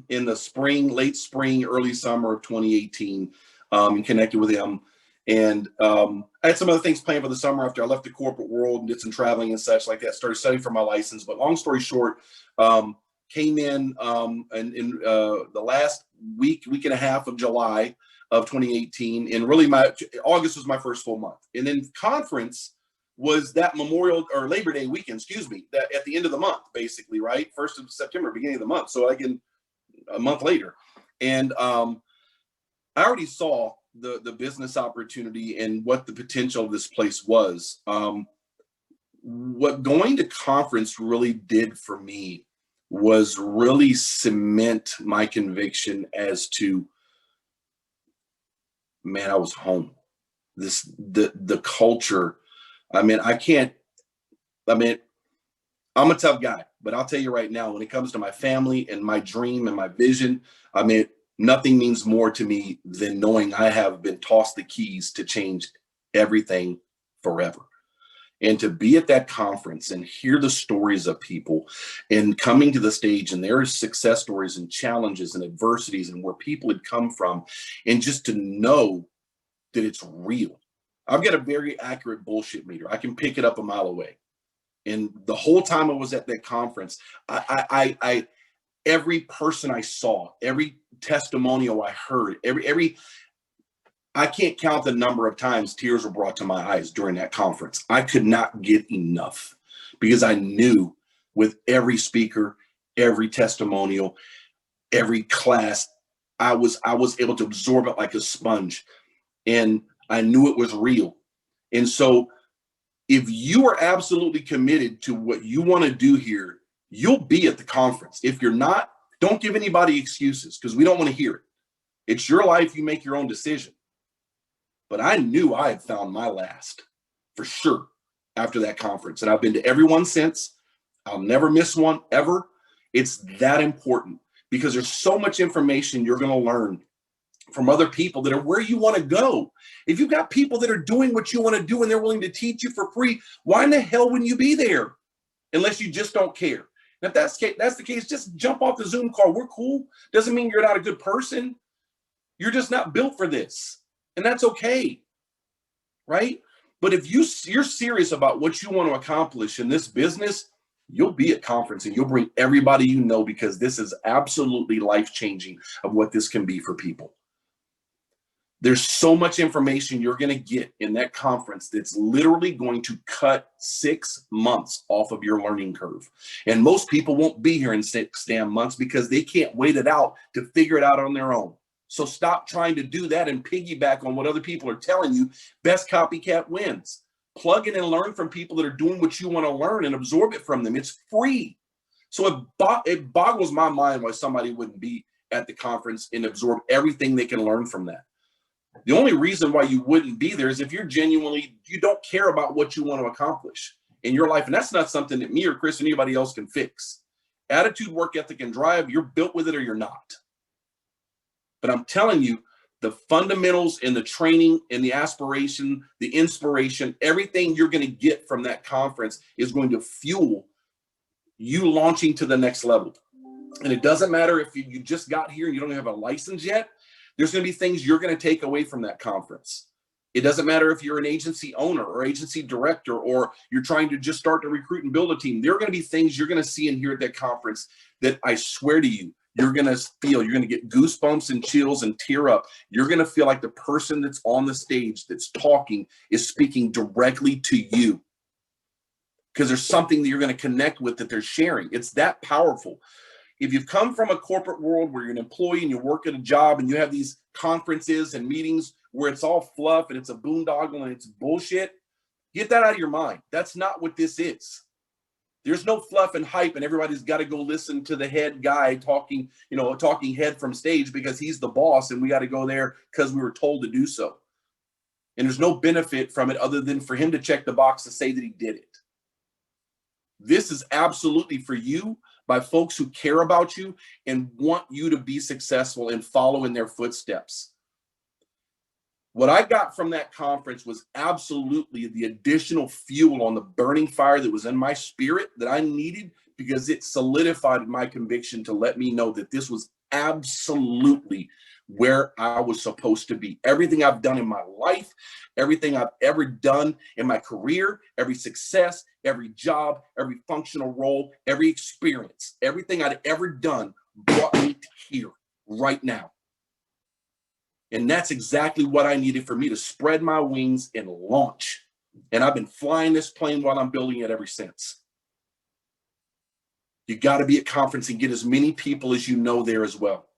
in the spring, late spring, early summer of 2018, and connected with him. And I had some other things planned for the summer after I left the corporate world and did some traveling and such like that, started studying for my license. But long story short, came in the last week and a half of July of 2018. And really August was my first full month. And then conference was that Memorial or Labor Day weekend, that at the end of the month, basically, right? 1st of September, beginning of the month. So again, a month later. And I already saw the business opportunity and what the potential of this place was. What going to conference really did for me was really cement my conviction as to, man, I was home. The culture. I'm a tough guy, but I'll tell you right now, when it comes to my family and my dream and my vision, nothing means more to me than knowing I have been tossed the keys to change everything forever. And to be at that conference and hear the stories of people and coming to the stage and their success stories and challenges and adversities and where people had come from, and just to know that it's real. I've got a very accurate bullshit meter. I can pick it up a mile away. And the whole time I was at that conference, every person I saw, every testimonial I heard, I can't count the number of times tears were brought to my eyes during that conference. I could not get enough because I knew with every speaker, every testimonial, every class, I was able to absorb it like a sponge. And I knew it was real. And so if you are absolutely committed to what you want to do here, you'll be at the conference. If you're not, don't give anybody excuses because we don't want to hear it. It's your life. You make your own decision. But I knew I had found my last for sure after that conference. And I've been to every one since. I'll never miss one ever. It's that important because there's so much information you're going to learn from other people that are where you want to go. If you've got people that are doing what you want to do and they're willing to teach you for free, why in the hell wouldn't you be there? Unless you just don't care. And if that's the case, just jump off the Zoom call. We're cool. Doesn't mean you're not a good person. You're just not built for this. And that's okay. Right? But if you're serious about what you want to accomplish in this business, you'll be at conference and you'll bring everybody you know because this is absolutely life-changing of what this can be for people. There's so much information you're going to get in that conference that's literally going to cut 6 months off of your learning curve. And most people won't be here in 6 damn months because they can't wait it out to figure it out on their own. So stop trying to do that and piggyback on what other people are telling you. Best copycat wins. Plug in and learn from people that are doing what you want to learn and absorb it from them. It's free. So it boggles my mind why somebody wouldn't be at the conference and absorb everything they can learn from that. The only reason why you wouldn't be there is if you don't care about what you want to accomplish in your life. And that's not something that me or Chris or anybody else can fix. Attitude, work ethic, and drive, you're built with it or you're not. But I'm telling you, the fundamentals and the training and the aspiration, the inspiration, everything you're going to get from that conference is going to fuel you launching to the next level. And it doesn't matter if you just got here and you don't have a license yet. There's going to be things you're going to take away from that conference. It doesn't matter if you're an agency owner or agency director or you're trying to just start to recruit and build a team. There are going to be things you're going to see and hear at that conference that I swear to you, you're going to feel. You're going to get goosebumps and chills and tear up. You're going to feel like the person that's on the stage that's talking is speaking directly to you because there's something that you're going to connect with that they're sharing. It's that powerful. If you've come from a corporate world where you're an employee and you work at a job and you have these conferences and meetings where it's all fluff and it's a boondoggle and it's bullshit, get that out of your mind. That's not what this is. There's no fluff and hype, and everybody's got to go listen to the head guy talking, talking head from stage because he's the boss, and we got to go there because we were told to do so. And there's no benefit from it other than for him to check the box to say that he did it. This is absolutely for you by folks who care about you and want you to be successful and follow in their footsteps. What I got from that conference was absolutely the additional fuel on the burning fire that was in my spirit that I needed, because it solidified my conviction to let me know that this was absolutely where I was supposed to be. Everything I've done in my life, everything I've ever done in my career, every success, every job, every functional role, every experience, everything I'd ever done brought me to here right now. And that's exactly what I needed for me to spread my wings and launch. And I've been flying this plane while I'm building it ever since. You got to be at conference and get as many people as you know there as well,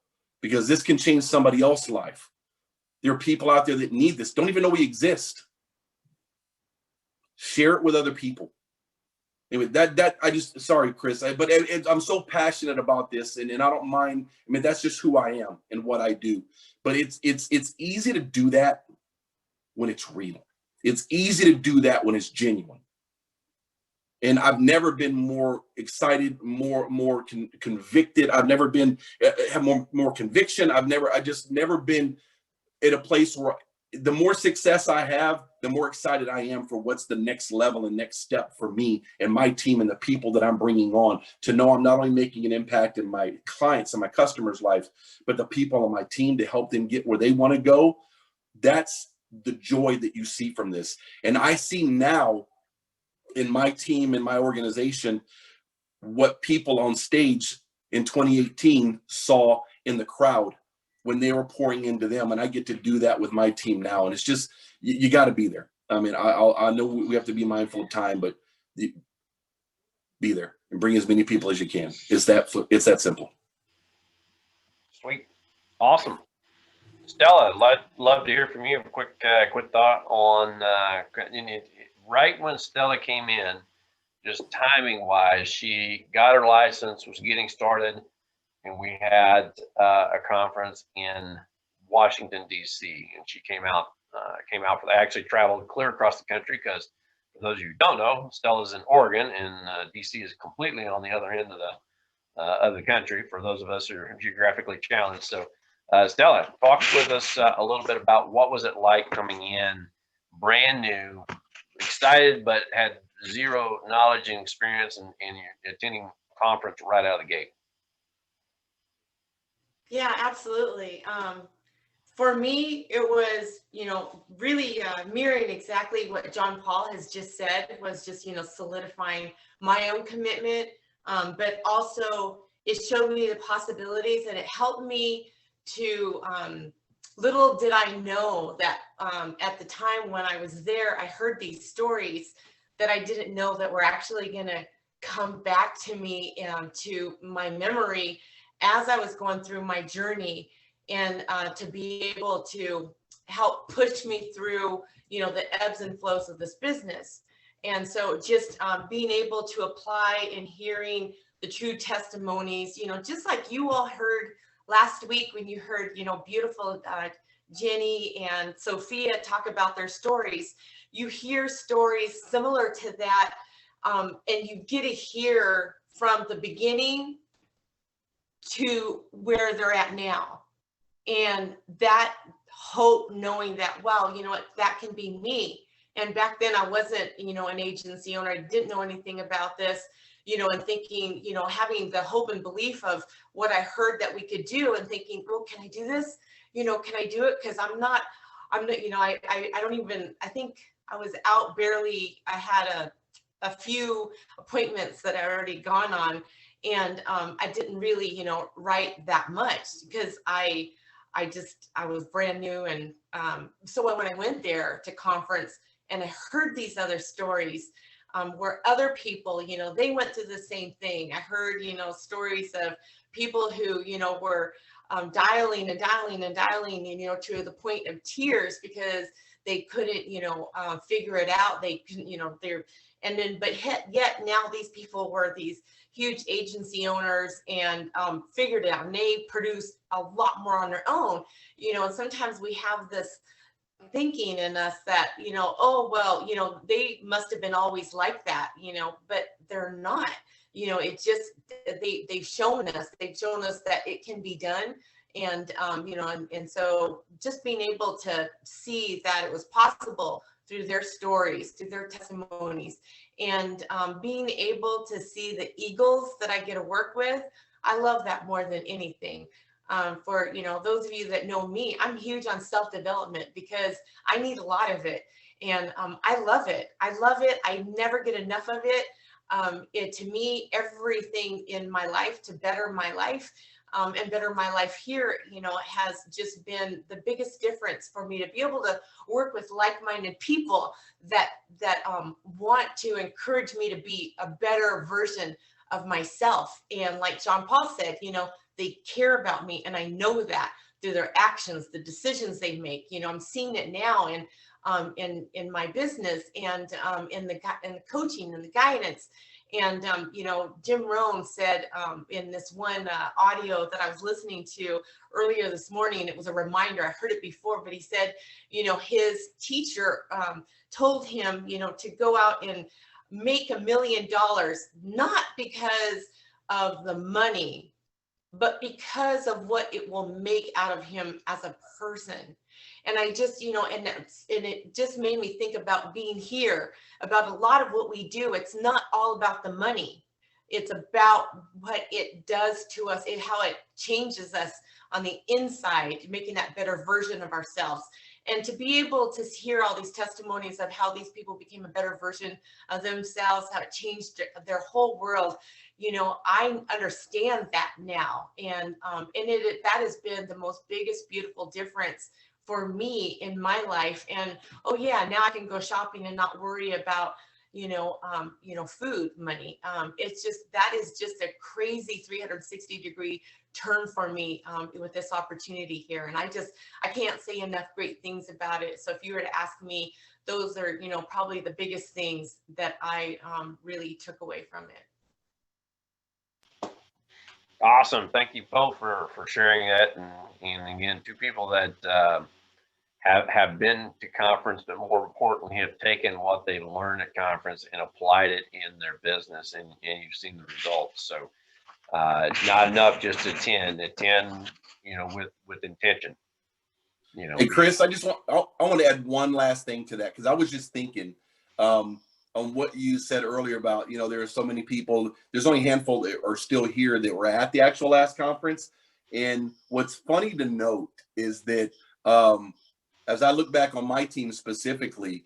because this can change somebody else's life. There are people out there that need this, don't even know we exist. Share it with other people. Anyway, sorry, Chris, but I'm so passionate about this, and I don't mind. I mean, that's just who I am and what I do. But it's easy to do that when it's real. It's easy to do that when it's genuine. And I've never been more excited, more convicted. I've never been have more conviction. I just never been at a place where the more success I have, the more excited I am for what's the next level and next step for me and my team and the people that I'm bringing on, to know I'm not only making an impact in my clients and my customers' lives, but the people on my team, to help them get where they want to go. That's the joy that you see from this. And I see now in my team, in my organization, what people on stage in 2018 saw in the crowd when they were pouring into them. And I get to do that with my team now. And it's just, you got to be there. I mean, I know we have to be mindful of time, but be there and bring as many people as you can. It's that simple. Sweet. Awesome. Stella, love to hear from you. A quick thought on right when Stella came in, just timing wise, she got her license, was getting started, and we had a conference in Washington, D.C. And she came out for that. Actually traveled clear across the country, because for those of you who don't know, Stella's in Oregon, and D.C. is completely on the other end of the country for those of us who are geographically challenged. So, Stella, talk with us a little bit about what was it like coming in brand new, excited, but had zero knowledge and experience, and attending conference right out of the gate. Yeah, absolutely. For me, it was, really mirroring exactly what John Paul has just said, was just, solidifying my own commitment. But also it showed me the possibilities, and it helped me to, little did I know that at the time when I was there, I heard these stories that I didn't know that were actually going to come back to me, to my memory as I was going through my journey, and to be able to help push me through, the ebbs and flows of this business. And so just being able to apply and hearing the true testimonies, just like you all heard last week when you heard, beautiful Jenny and Sophia talk about their stories. You hear stories similar to that, and you get to hear from the beginning to where they're at now. And that hope, knowing that, wow, you know what, that can be me. And back then I wasn't, an agency owner. I didn't know anything about this, and thinking, having the hope and belief of what I heard that we could do, and thinking, well, can I do this? Can I do it? Because I don't even, I think I was out barely. I had a few appointments that I already gone on. And I didn't really, write that much, because I was brand new. And so when I went there to conference and I heard these other stories, where other people, they went through the same thing. I heard, stories of people who, were dialing and dialing and dialing, to the point of tears, because they couldn't, figure it out. They couldn't, yet now these people were these huge agency owners and figured it out, and they produced a lot more on their own, and sometimes we have this thinking in us that, oh, well, they must have been always like that, but they're not. It just, they've shown us that it can be done. And, and so just being able to see that it was possible through their stories, through their testimonies, and being able to see the eagles that I get to work with, I love that more than anything. For those of you that know me, I'm huge on self-development because I need a lot of it, and I love it. I never get enough of it. To me, everything in my life to better my life, and better my life here, has just been the biggest difference for me, to be able to work with like-minded people that want to encourage me to be a better version of myself. And like John Paul said, they care about me, and I know that through their actions, the decisions they make. I'm seeing it now in my business, and in the coaching and the guidance. And Jim Rohn said in this one audio that I was listening to earlier this morning, it was a reminder. I heard it before, but he said, his teacher told him, to go out and make $1 million, not because of the money, but because of what it will make out of him as a person. And I just, and it just made me think about being here, about a lot of what we do. It's not all about the money. It's about what it does to us, how it changes us on the inside, making that better version of ourselves. And to be able to hear all these testimonies of how these people became a better version of themselves, how it changed their whole world, I understand that now. And that has been the most biggest, beautiful difference for me in my life. And oh yeah, now I can go shopping and not worry about food money. It's just, that is just a crazy 360-degree turn for me with this opportunity here. And I can't say enough great things about it. So if you were to ask me, those are probably the biggest things that I really took away from it. Awesome. Thank you both for sharing that. And again, two people that have been to conference, but more importantly, have taken what they learned at conference and applied it in their business, and you've seen the results. So it's not enough just to attend, with intention. Hey, Chris, I want to add one last thing to that, because I was just thinking on what you said earlier about, there are so many people, there's only a handful that are still here that were at the actual last conference. And what's funny to note is that as I look back on my team specifically,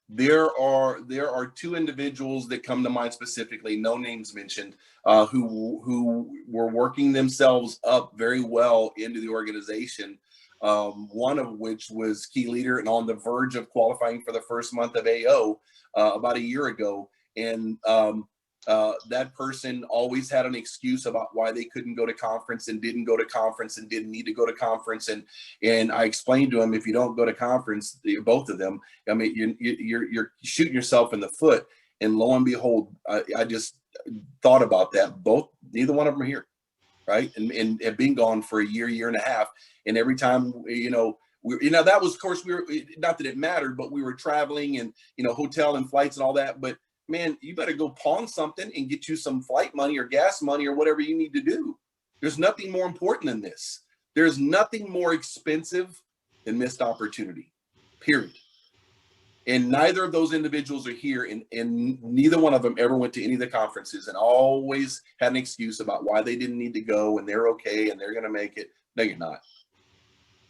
there are two individuals that come to mind specifically, no names mentioned, who were working themselves up very well into the organization. One of which was key leader and on the verge of qualifying for the first month of AO about a year ago. And that person always had an excuse about why they couldn't go to conference and didn't go to conference and didn't need to go to conference. And I explained to him, if you don't go to conference, both of them, I mean, you're shooting yourself in the foot. And lo and behold, I just thought about that. Neither one of them are here. Right. And have been gone for a year and a half. And every time, that was, of course, we were, not that it mattered, but we were traveling and, hotel and flights and all that. But man, you better go pawn something and get you some flight money or gas money or whatever you need to do. There's nothing more important than this. There's nothing more expensive than missed opportunity, period. And neither of those individuals are here, and neither one of them ever went to any of the conferences and always had an excuse about why they didn't need to go and they're okay and they're going to make it. No, you're not.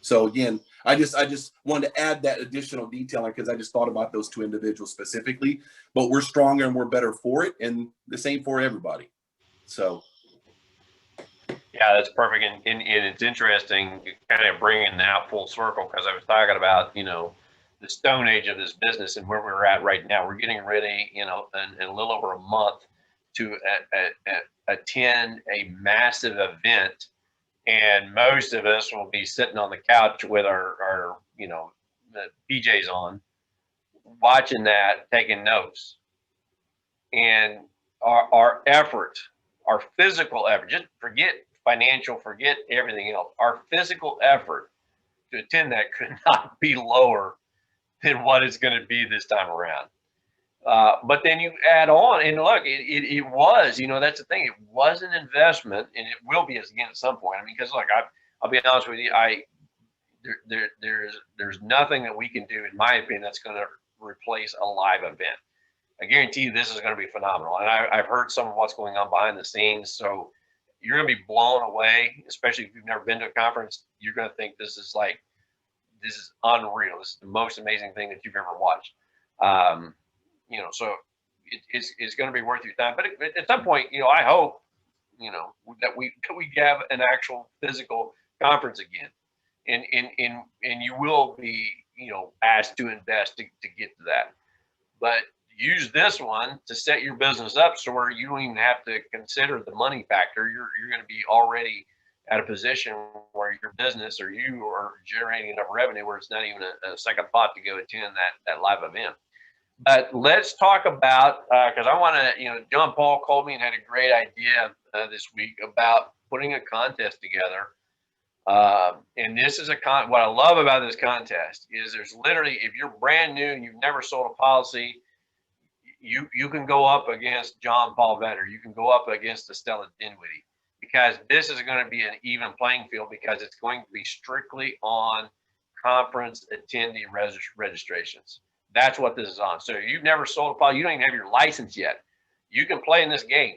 So again, I just wanted to add that additional detail because I just thought about those two individuals specifically, but we're stronger and we're better for it, and the same for everybody. So. Yeah, that's perfect. And it's interesting kind of bringing that full circle, because I was talking about, the stone age of this business and where we're at right now. We're getting ready, in a little over a month to attend a massive event. And most of us will be sitting on the couch with our PJs on, watching that, taking notes, and our effort, our physical effort, just forget financial, forget everything else. Our physical effort to attend that could not be lower than what it's going to be this time around. But then you add on, and look, it was, that's the thing. It was an investment, and it will be again at some point. I mean, because look, I'll be honest with you, there's nothing that we can do, in my opinion, that's going to replace a live event. I guarantee you this is going to be phenomenal. And I've heard some of what's going on behind the scenes. So you're going to be blown away, especially if you've never been to a conference. You're going to think this is unreal. This is the most amazing thing that you've ever watched. So it's going to be worth your time. But at some point, I hope, that we have an actual physical conference again. And you will be, asked to invest to get to that. But use this one to set your business up so where you don't even have to consider the money factor. You're going to be already at a position where your business or you are generating enough revenue where it's not even a second thought to go attend that live event. But let's talk about, because I want to, John Paul called me and had a great idea this week about putting a contest together. And this is what I love about this contest is there's literally, if you're brand new and you've never sold a policy, you can go up against John Paul Vetter. You can go up against Estella Dinwiddie, because this is going to be an even playing field, because it's going to be strictly on conference attendee registrations. That's what this is on. So you've never sold a policy, you don't even have your license yet. You can play in this game.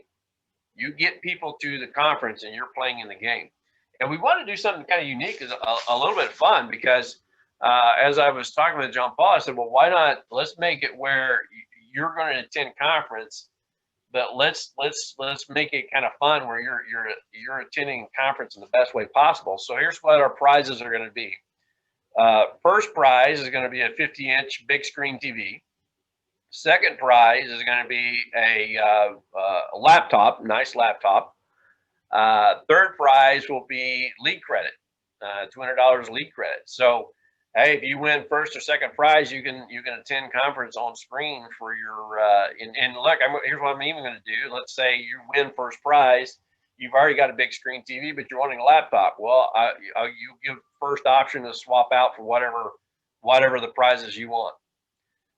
You get people to the conference and you're playing in the game. And we want to do something kind of unique, is a little bit fun, because as I was talking with John Paul, I said, well, why not? Let's make it where you're going to attend conference, but let's make it kind of fun where you're attending conference in the best way possible. So here's what our prizes are going to be. First prize is going to be a 50-inch big screen TV. Second prize is going to be a laptop, nice laptop. Third prize will be lead credit, $200 lead credit. So, hey, if you win first or second prize, you can attend conference on screen for your. And look, here's what I'm even going to do. Let's say you win first prize, you've already got a big screen TV, but you're wanting a laptop. Well, you give first option to swap out for whatever the prizes you want.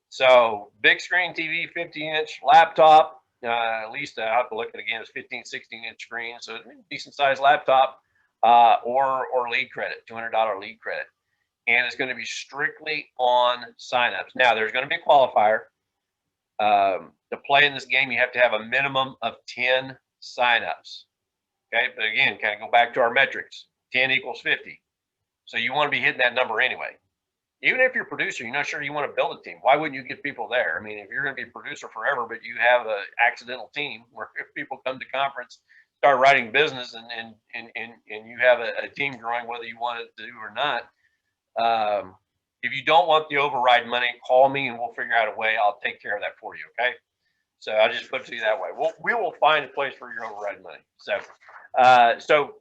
So big screen TV, 50-inch laptop. At least I have to look at it again. It's 15, 16-inch screen, so it's a decent sized laptop, or lead credit, $200 lead credit, and it's going to be strictly on signups. Now there's going to be a qualifier. To play in this game, you have to have a minimum of 10 signups. Okay, but again, kind of go back to our metrics. 10 equals 50, so you want to be hitting that number anyway. Even if you're a producer, you're not sure you want to build a team. Why wouldn't you get people there? I mean, if you're going to be a producer forever, but you have an accidental team where if people come to conference, start writing business, and you have a team growing, whether you want it to or not. If you don't want the override money, call me and we'll figure out a way. I'll take care of that for you. Okay. So I just put it to you that way. We will find a place for your override money. So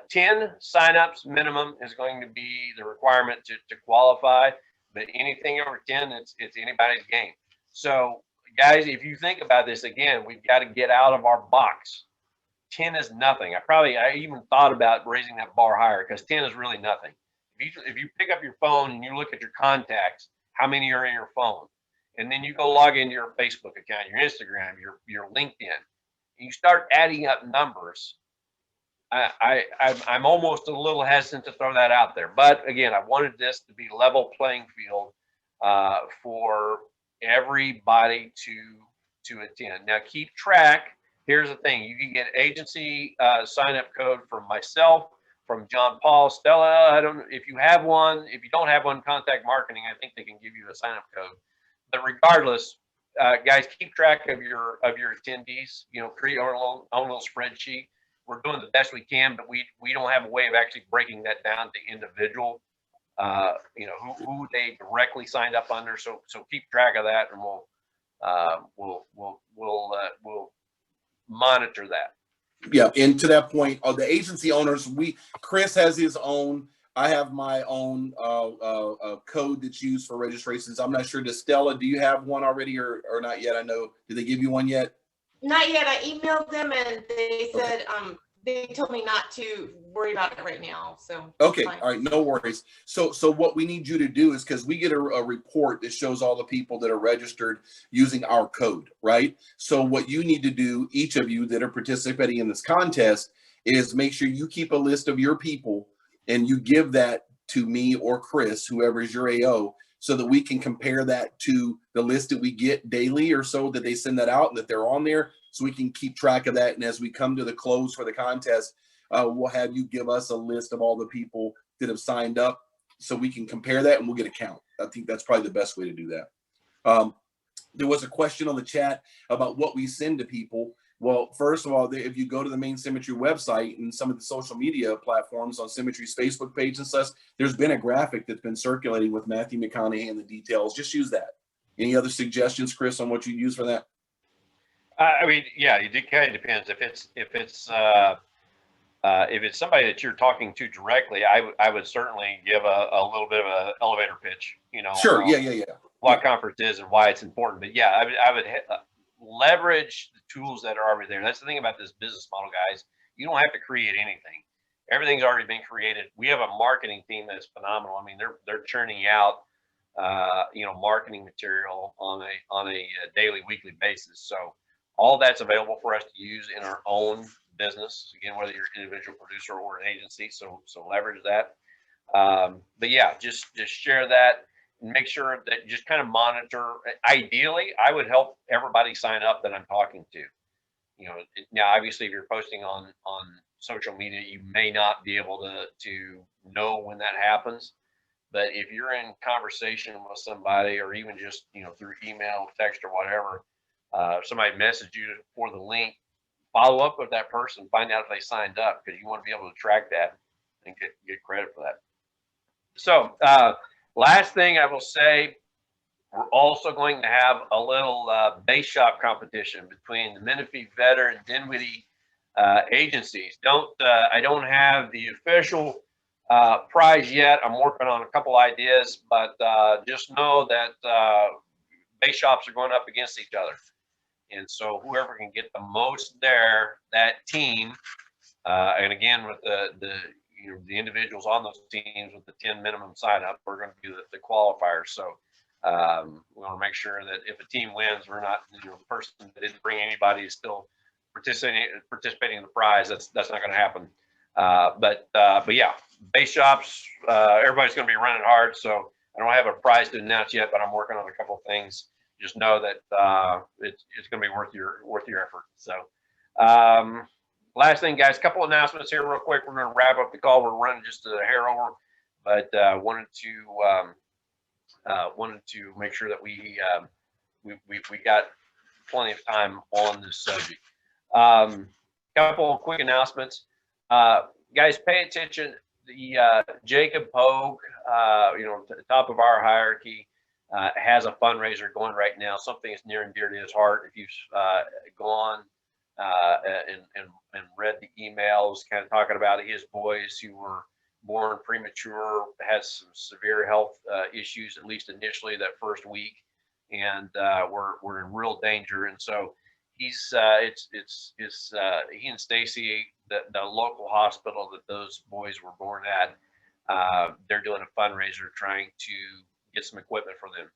10 signups minimum is going to be the requirement to qualify, but anything over 10, it's anybody's game. So guys, if you think about this again, we've got to get out of our box. 10 is nothing. I even thought about raising that bar higher, because 10 is really nothing. If you pick up your phone and you look at your contacts, how many are in your phone? And then you go log into your Facebook account, your Instagram, your LinkedIn, and you start adding up numbers. I'm almost a little hesitant to throw that out there. But again, I wanted this to be level playing field for everybody to attend. Now keep track. Here's the thing. You can get agency sign up code from myself, from John Paul, Stella. I don't know if you have one. If you don't have one, contact marketing. I think they can give you a sign up code. But regardless, guys, keep track of your attendees. Create our own little spreadsheet. We're doing the best we can, but we don't have a way of actually breaking that down to individual, who they directly signed up under. So keep track of that, and we'll monitor that. Yeah, and to that point, the agency owners, Chris has his own. I have my own code that's used for registrations. I'm not sure. Does Stella, do you have one already or not yet? I know. Did they give you one yet? Not yet. I emailed them and they Okay. said, they told me not to worry about it right now. So Okay. fine. All right. No worries. So what we need you to do is, because we get a report that shows all the people that are registered using our code, right? So what you need to do, each of you that are participating in this contest, is make sure you keep a list of your people and you give that to me or Chris, whoever is your AO, so that we can compare that to the list that we get daily or so that they send that out and that they're on there, so we can keep track of that. And as we come to the close for the contest, we'll have you give us a list of all the people that have signed up so we can compare that and we'll get a count. I think that's probably the best way to do that. There was a question on the chat about what we send to people. Well, first of all, if you go to the main Symmetry website and some of the social media platforms on Symmetry's Facebook page and such, there's been a graphic that's been circulating with Matthew McConaughey and the details. Just use that. Any other suggestions, Chris, on what you use for that? I mean, yeah, it kind of depends. If it's somebody that you're talking to directly, I would certainly give a little bit of an elevator pitch. Sure. Yeah. What conference is and why it's important. But yeah, I would leverage the tools that are already there. That's the thing about this business model, guys. You don't have to create anything. Everything's already been created. We have a marketing team that's phenomenal. I mean, they're churning out marketing material on a daily, weekly basis. So all that's available for us to use in our own business. Again, whether you're an individual producer or an agency, so leverage that. But yeah, just share that and make sure that you just kind of monitor. Ideally, I would help everybody sign up that I'm talking to. Now obviously, if you're posting on social media, you may not be able to know when that happens. But if you're in conversation with somebody, or even just through email, text, or whatever, somebody messaged you for the link, follow up with that person, find out if they signed up, because you want to be able to track that and get credit for that. So last thing I will say, we're also going to have a little base shop competition between the Menefee, Vetter, and Dinwiddie agencies. I don't have the official prize yet. I'm working on a couple ideas, but just know that base shops are going up against each other. And so whoever can get the most there, that team, and again, with the individuals on those teams with the 10 minimum sign up, we're going to do the qualifiers. So we want to make sure that if a team wins, we're not, the person that didn't bring anybody is still participating in the prize. That's not going to happen. But yeah, base shops, everybody's going to be running hard. So I don't have a prize to announce yet, but I'm working on a couple of things. Just know that it's going to be worth your effort. So last thing, guys, a couple announcements here real quick. We're going to wrap up the call. We're running just a hair over, but wanted to make sure that we got plenty of time on this subject. Couple of quick announcements. Guys, pay attention. The Jacob Pogue, to the top of our hierarchy, has a fundraiser going right now. Something that's near and dear to his heart. If you've gone and read the emails, kind of talking about his boys who were born premature, had some severe health issues, at least initially that first week, and we're in real danger. And so he's he and Stacy, the local hospital that those boys were born at, they're doing a fundraiser trying to get some equipment for them,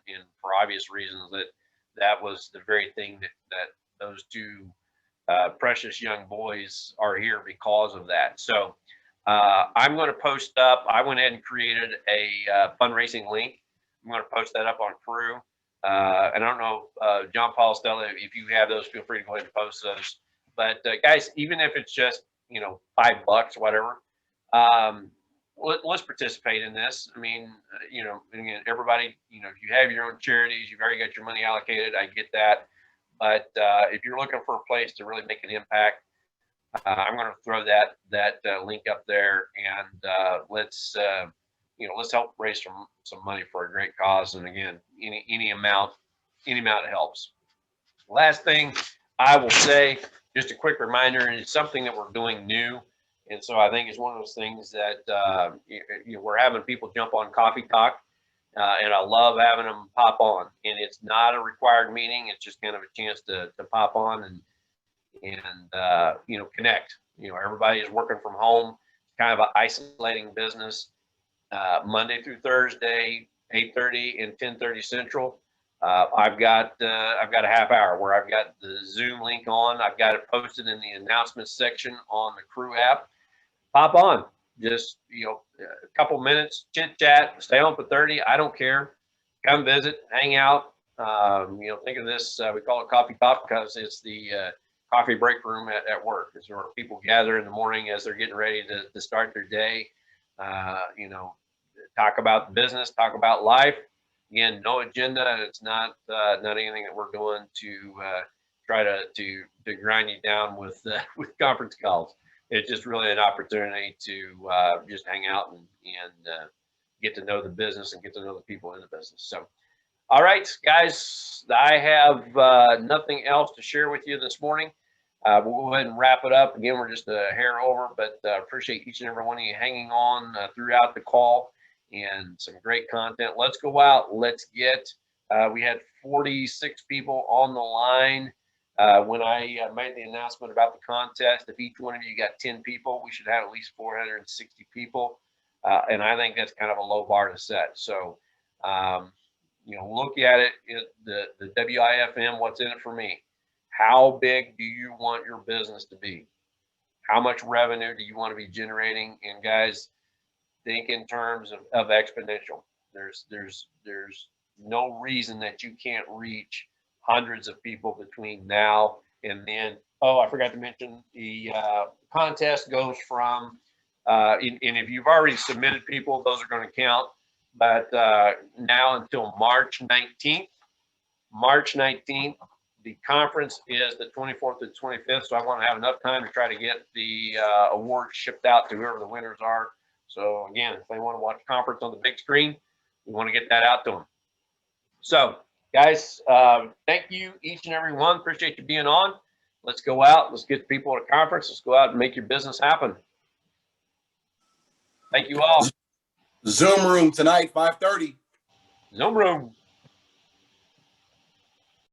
and for obvious reasons that was the very thing that those two precious young boys are here because of that. So I'm going to post up. I went ahead and created a fundraising link. I'm going to post that up on Crew. And I don't know, John Paul, Stella, if you have those, feel free to go ahead and post those. But guys, even if it's just $5, whatever, let's participate in this. I mean, again, everybody, if you have your own charities, you've already got your money allocated. I get that. But if you're looking for a place to really make an impact, I'm going to throw that link up there, and let's help raise some money for a great cause. And again, any amount helps. Last thing I will say, just a quick reminder, and it's something that we're doing new, And so I think it's one of those things that we're having people jump on Coffee Talk, and I love having them pop on. And it's not a required meeting; it's just kind of a chance to pop on and connect. Everybody is working from home, kind of an isolating business. Monday through Thursday, 8:30 and 10:30 Central. I've got a half hour where I've got the Zoom link on. I've got it posted in the announcements section on the Crew app. Pop on, just a couple minutes, chit chat, stay on for 30. I don't care. Come visit, hang out. Think of this. We call it Coffee Talk because it's the coffee break room at work. It's where people gather in the morning as they're getting ready to start their day. Talk about the business, talk about life. Again, no agenda. It's not anything that we're doing to try to grind you down with conference calls. It's just really an opportunity to just hang out and get to know the business and get to know the people in the business. So, all right, guys, I have nothing else to share with you this morning. We'll go ahead and wrap it up. Again, we're just a hair over, but appreciate each and every one of you hanging on throughout the call and some great content. Let's go out. Let's get, we had 46 people on the line. When I made the announcement about the contest, if each one of you got 10 people, we should have at least 460 people. And I think that's kind of a low bar to set. So, look at it, the WIFM, what's in it for me? How big do you want your business to be? How much revenue do you want to be generating? And guys, think in terms of exponential. There's no reason that you can't reach hundreds of people between now and then. Oh, I forgot to mention the contest goes from, and if you've already submitted people, those are going to count. But now until March 19th, the conference is the 24th to 25th. So I want to have enough time to try to get the awards shipped out to whoever the winners are. So again, if they want to watch the conference on the big screen, we want to get that out to them. So guys, thank you each and every one. Appreciate you being on. Let's go out. Let's get people at a conference. Let's go out and make your business happen. Thank you all. Zoom room tonight, 5:30. Zoom room.